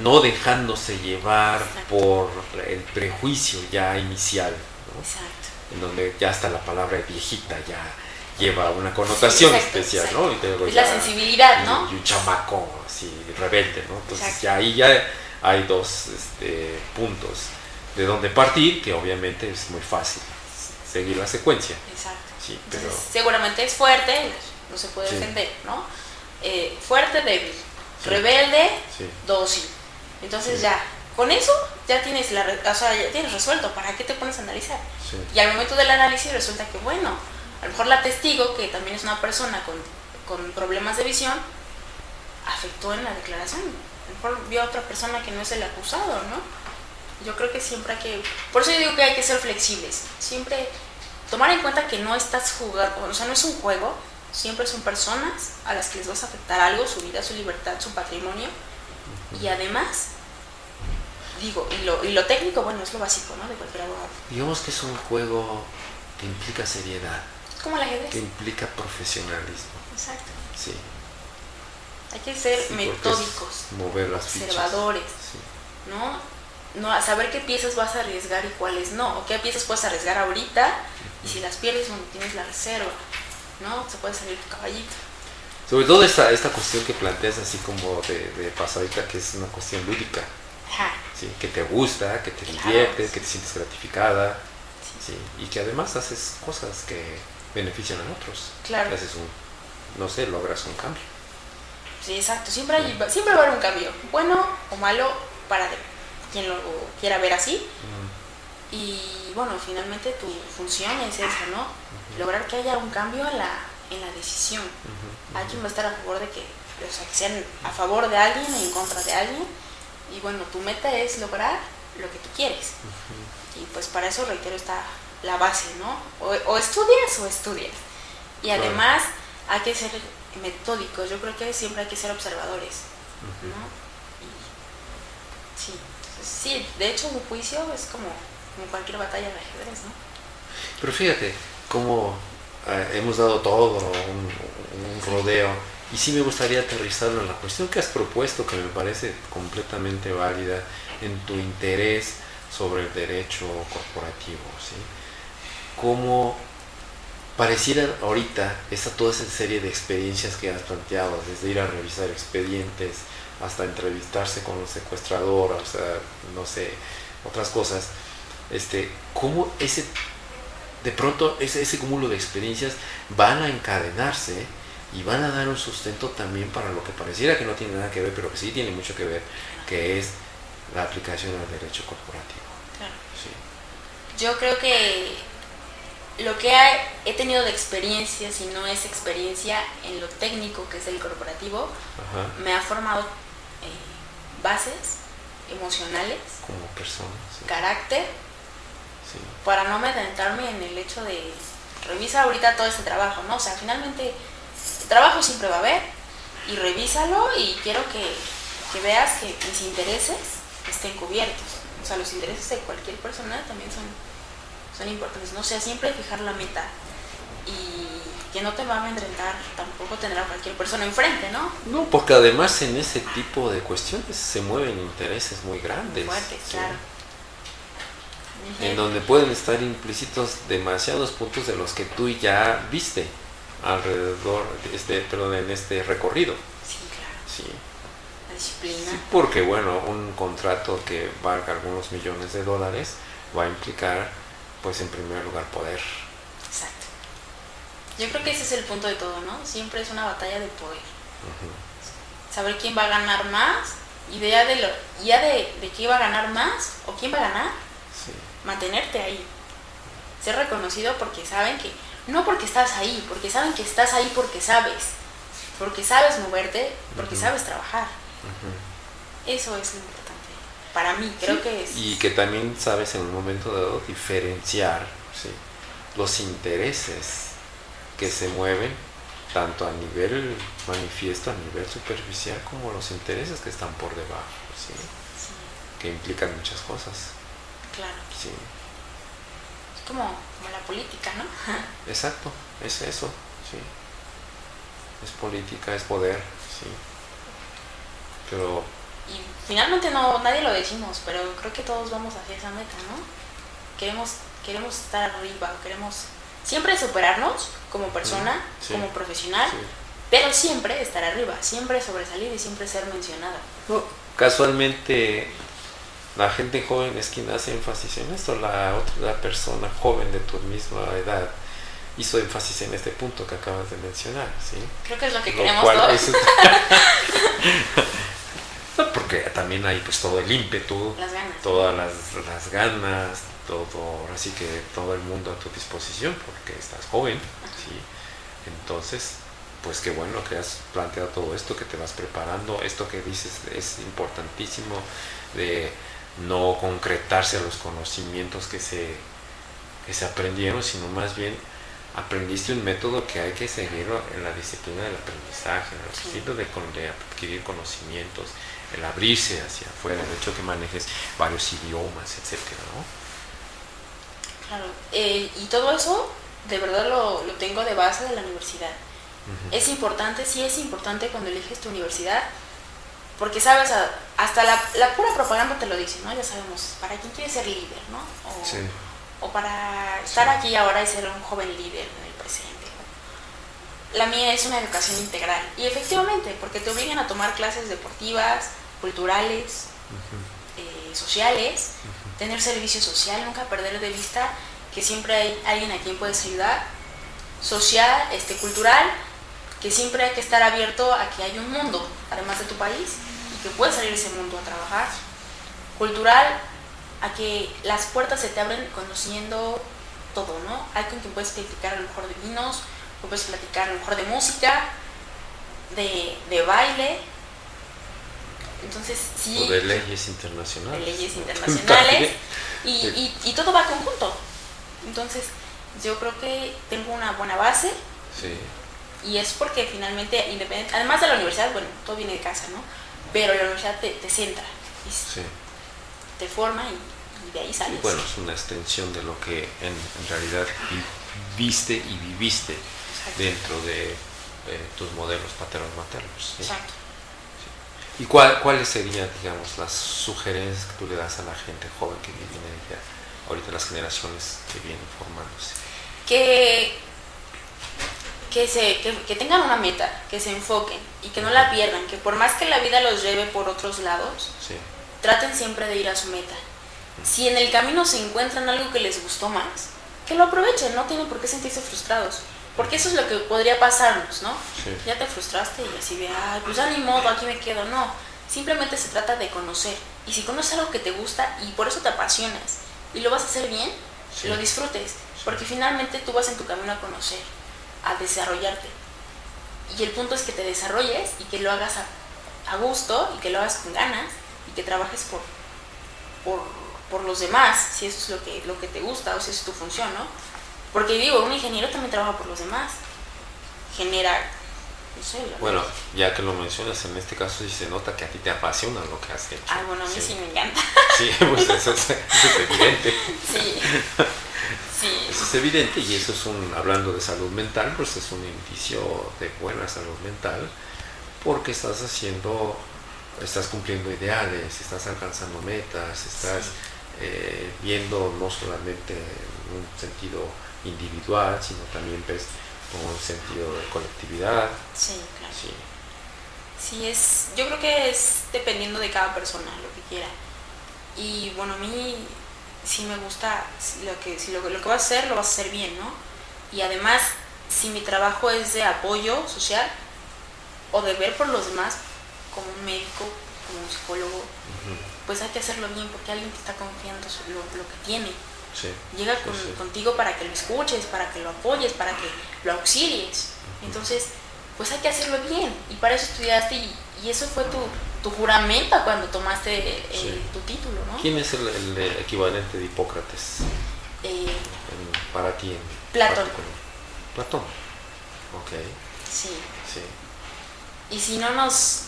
no dejándose llevar por el prejuicio ya inicial, ¿no? Exacto. En donde ya hasta la palabra viejita ya lleva una connotación especial, ¿no? Y luego es la sensibilidad, ¿no? Y un chamaco así rebelde, ¿no? Entonces ya ahí ya hay dos puntos de donde partir, que obviamente es muy fácil seguir la secuencia. Exacto. Sí, entonces, pero... seguramente es fuerte, no se puede defender, ¿no? Fuerte, débil, rebelde, dócil. Entonces ya, con eso ya tienes ya tienes resuelto. ¿Para qué te pones a analizar? Sí. Y al momento del análisis resulta que, bueno, a lo mejor la testigo, que también es una persona con problemas de visión, afectó en la declaración. a lo mejor vio a otra persona que no es el acusado, ¿no? Yo creo que siempre hay que, por eso yo digo que hay que ser flexibles, siempre tomar en cuenta que no estás jugando, o sea, no es un juego, siempre son personas a las que les vas a afectar algo, su vida, su libertad, su patrimonio, y además, digo, y lo técnico, bueno, es lo básico, ¿no? De cualquier abogado. Digamos que es un juego que implica seriedad, Es como el ajedrez. que implica profesionalismo. Exacto. Sí. Hay que ser Sí, porque metódicos, es mover las fichas. observadores, Sí. ¿no? No, a saber qué piezas vas a arriesgar y cuáles no, o qué piezas puedes arriesgar ahorita, y si las pierdes, bueno, tienes la reserva, ¿no? Se puede salir tu caballito. Sobre todo esta cuestión que planteas así como de pasadita, que es una cuestión lúdica, Ajá. ¿sí? Que te gusta, que te Claro. diviertes, que te sientes gratificada, ¿sí? Y que además haces cosas que benefician a otros. Claro. Que haces no sé, logras un cambio. Sí, exacto. Siempre va a haber un cambio, bueno o malo, para quien lo quiera ver así. Y bueno, finalmente tu función es esa, ¿no? Lograr que haya un cambio en la decisión. Hay quien va a estar a favor de que, o sea, que sean a favor de alguien o en contra de alguien. Y bueno, tu meta es lograr lo que tú quieres. Y pues para eso, reitero, está la base, ¿no? O estudias o estudias. Y además hay que ser metódicos. Yo creo que siempre hay que ser observadores, ¿no? Y sí, de hecho un juicio es como cualquier batalla de ajedrez, ¿no? Pero fíjate cómo hemos dado todo un rodeo, y sí me gustaría aterrizarlo en la cuestión que has propuesto, que me parece completamente válida, en tu interés sobre el derecho corporativo, ¿sí? Cómo pareciera ahorita toda esa serie de experiencias que has planteado, desde ir a revisar expedientes hasta entrevistarse con un secuestrador, o sea, no sé, otras cosas, cómo de pronto ese cúmulo de experiencias van a encadenarse y van a dar un sustento también para lo que pareciera que no tiene nada que ver, pero que sí tiene mucho que ver, que es la aplicación al derecho corporativo. Claro. Sí. Yo creo que lo que he tenido de experiencias, y no es experiencia en lo técnico que es el corporativo, Ajá. me ha formado bases emocionales, Como persona. Sí. carácter, Sí. para no adentrarme en el hecho de revisa ahorita todo este trabajo, ¿no? O sea, finalmente trabajo siempre va a haber, y revísalo, y quiero que veas que mis intereses estén cubiertos. O sea, los intereses de cualquier persona también son importantes, ¿no? O sea, siempre fijar la meta, y que no te va a amedrentar tampoco tener a cualquier persona enfrente, ¿no? No, porque además en ese tipo de cuestiones se mueven intereses muy grandes. Fuertes, ¿sí? claro. En donde pueden estar implícitos demasiados puntos de los que tú ya viste alrededor, en este recorrido. Sí, claro. Sí. La disciplina. Sí, porque bueno, un contrato que valga algunos millones de dólares va a implicar, pues en primer lugar, poder. Exacto. Yo creo que ese es el punto de todo, ¿no? Siempre es una batalla de poder. Saber quién va a ganar más, idea de quién va a ganar más o quién va a ganar, Sí. mantenerte ahí. Ser reconocido porque saben que, no porque estás ahí, porque saben que estás ahí porque sabes moverte, porque sabes trabajar. Eso es lo importante. Para mí, creo que es. Y que también sabes en un momento dado diferenciar, ¿sí?, los intereses que se mueven tanto a nivel manifiesto, a nivel superficial, como los intereses que están por debajo, ¿sí? Sí, Que implican muchas cosas. claro. Sí, Es como la política, ¿no? exacto, es eso, sí. Es política, es poder, sí. Pero Y finalmente nadie lo decimos, pero creo que todos vamos hacia esa meta, ¿no? Queremos estar arriba, queremos siempre superarnos como persona, sí, como profesional, sí. pero siempre estar arriba, siempre sobresalir y siempre ser mencionada. No, casualmente la gente joven es quien hace énfasis en esto. La persona joven de tu misma edad hizo énfasis en este punto que acabas de mencionar, ¿sí? Creo que es lo que Lo queremos cual todos. es- No, porque también hay pues todo el ímpetu, Las ganas. todas las ganas, todo, así que todo el mundo a tu disposición porque estás joven, ¿sí? Entonces pues qué bueno que has planteado todo esto, que te vas preparando. Esto que dices es importantísimo, de no concretarse a los conocimientos que se aprendieron, sino más bien aprendiste un método que hay que seguirlo en la disciplina del aprendizaje, en el sentido de adquirir conocimientos, el abrirse hacia afuera, el hecho que manejes varios idiomas, etcétera, ¿no? Claro, y todo eso de verdad lo tengo de base de la universidad. Es importante, sí es importante cuando eliges tu universidad, porque sabes, hasta la pura propaganda te lo dice, ¿no? Ya sabemos, para quién quiere ser líder, ¿no? O para estar aquí ahora y ser un joven líder en el presente. La mía es una educación integral, y efectivamente, porque te obligan a tomar clases deportivas, culturales, sociales, tener servicio social, nunca perder de vista que siempre hay alguien a quien puedes ayudar, social, cultural, que siempre hay que estar abierto a que hay un mundo, además de tu país, y que puedes salir de ese mundo a trabajar. Cultural, a que las puertas se te abren conociendo todo, ¿no? Hay con quien puedes platicar a lo mejor de vinos, o puedes platicar a lo mejor de música, de baile. Entonces, sí. O de leyes internacionales. De leyes internacionales. y todo va conjunto. Entonces, yo creo que tengo una buena base. Sí. Y es porque finalmente, además de la universidad, bueno, todo viene de casa, ¿no? Pero la universidad te centra, Sí. te forma y de ahí sales. Y bueno, es una extensión de lo que en realidad viste y viviste. Exacto. Dentro de tus modelos paternos-maternos. ¿Sí? Exacto. ¿Y cuáles serían, digamos, las sugerencias que tú le das a la gente joven que viene ya, ahorita las generaciones que vienen formándose? Que tengan una meta, que se enfoquen y que no la pierdan, que por más que la vida los lleve por otros lados, sí, traten siempre de ir a su meta. Si en el camino se encuentran algo que les gustó más, que lo aprovechen, no tienen por qué sentirse frustrados, porque eso es lo que podría pasarnos, ¿no? Sí. Ya te frustraste y así de, ay, pues ya ni modo, aquí me quedo. No, simplemente se trata de conocer, y si conoces algo que te gusta y por eso te apasionas y lo vas a hacer bien, sí, lo disfrutes, porque finalmente tú vas en tu camino a conocer, a desarrollarte, y el punto es que te desarrolles y que lo hagas a gusto y que lo hagas con ganas y que trabajes por los demás, si eso es lo que te gusta o si eso es tu función, ¿no? Porque digo, un ingeniero también trabaja por los demás, genera, no sé. Bueno, ya que lo mencionas, en este caso sí se nota que a ti te apasiona lo que has hecho. Ah, bueno, a mí sí me encanta. Sí, pues eso es evidente. Sí. Sí. Eso es evidente, y eso es hablando de salud mental, pues es un indicio de buena salud mental, porque estás cumpliendo ideales, estás alcanzando metas, estás viendo no solamente en un sentido individual, sino también pues con un sentido de colectividad. Sí, claro. Sí. Sí, yo creo que es dependiendo de cada persona lo que quiera. Y bueno, a mí sí me gusta lo que vas a hacer, lo vas a hacer bien, ¿no? Y además, si mi trabajo es de apoyo social o de ver por los demás, como un médico, como un psicólogo, pues hay que hacerlo bien, porque alguien te está confiando sobre lo que tiene. Sí. Llega contigo para que lo escuches, para que lo apoyes, para que lo auxilies. Entonces, pues hay que hacerlo bien, y para eso estudiaste, y eso fue tu juramento cuando tomaste tu título, ¿no? ¿Quién es el equivalente de Hipócrates para ti? Platón. Platón. Ok. Sí. Sí. Y si no nos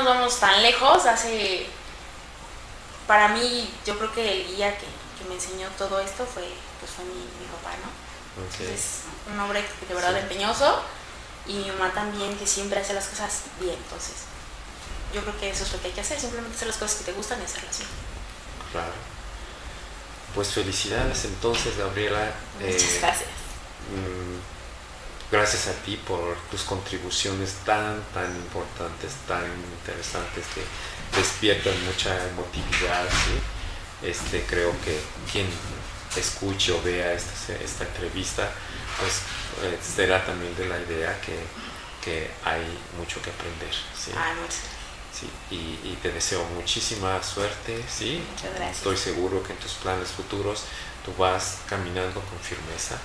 vamos tan lejos, para mí, yo creo que el guía que me enseñó todo esto fue mi papá, ¿no? Okay. Es un hombre de verdad empeñoso, y mi mamá también, que siempre hace las cosas bien. Entonces, yo creo que eso es lo que hay que hacer, simplemente hacer las cosas que te gustan y hacerlas bien. Claro. Pues felicidades entonces, Gabriela. Muchas gracias. Gracias a ti por tus contribuciones tan importantes, tan interesantes, que despiertan mucha emotividad, ¿sí? Creo que quien escuche o vea esta entrevista, pues será también de la idea que hay mucho que aprender, ¿sí? Sí, y te deseo muchísima suerte, ¿sí? Muchas gracias. Estoy seguro que en tus planes futuros tú vas caminando con firmeza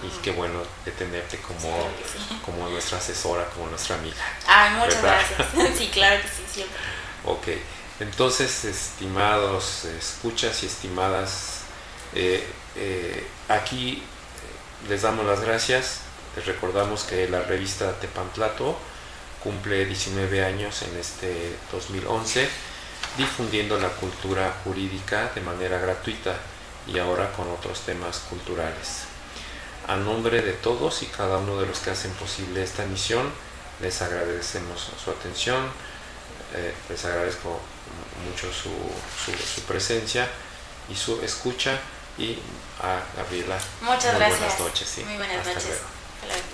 y qué bueno de tenerte como, Claro que sí. como nuestra asesora, como nuestra amiga. Ay, muchas ¿Verdad? gracias. Sí, claro que sí, siempre. Ok, entonces, estimados escuchas y estimadas, aquí les damos las gracias. Les recordamos que la revista Tepantlato cumple 19 años en este 2011, difundiendo la cultura jurídica de manera gratuita y ahora con otros temas culturales. A nombre de todos y cada uno de los que hacen posible esta misión, les agradecemos su atención, les agradezco mucho su presencia y su escucha, y a Gabriela, Muchas muy gracias. buenas noches. ¿Sí? Muy buenas Hasta noches. luego. Hasta luego.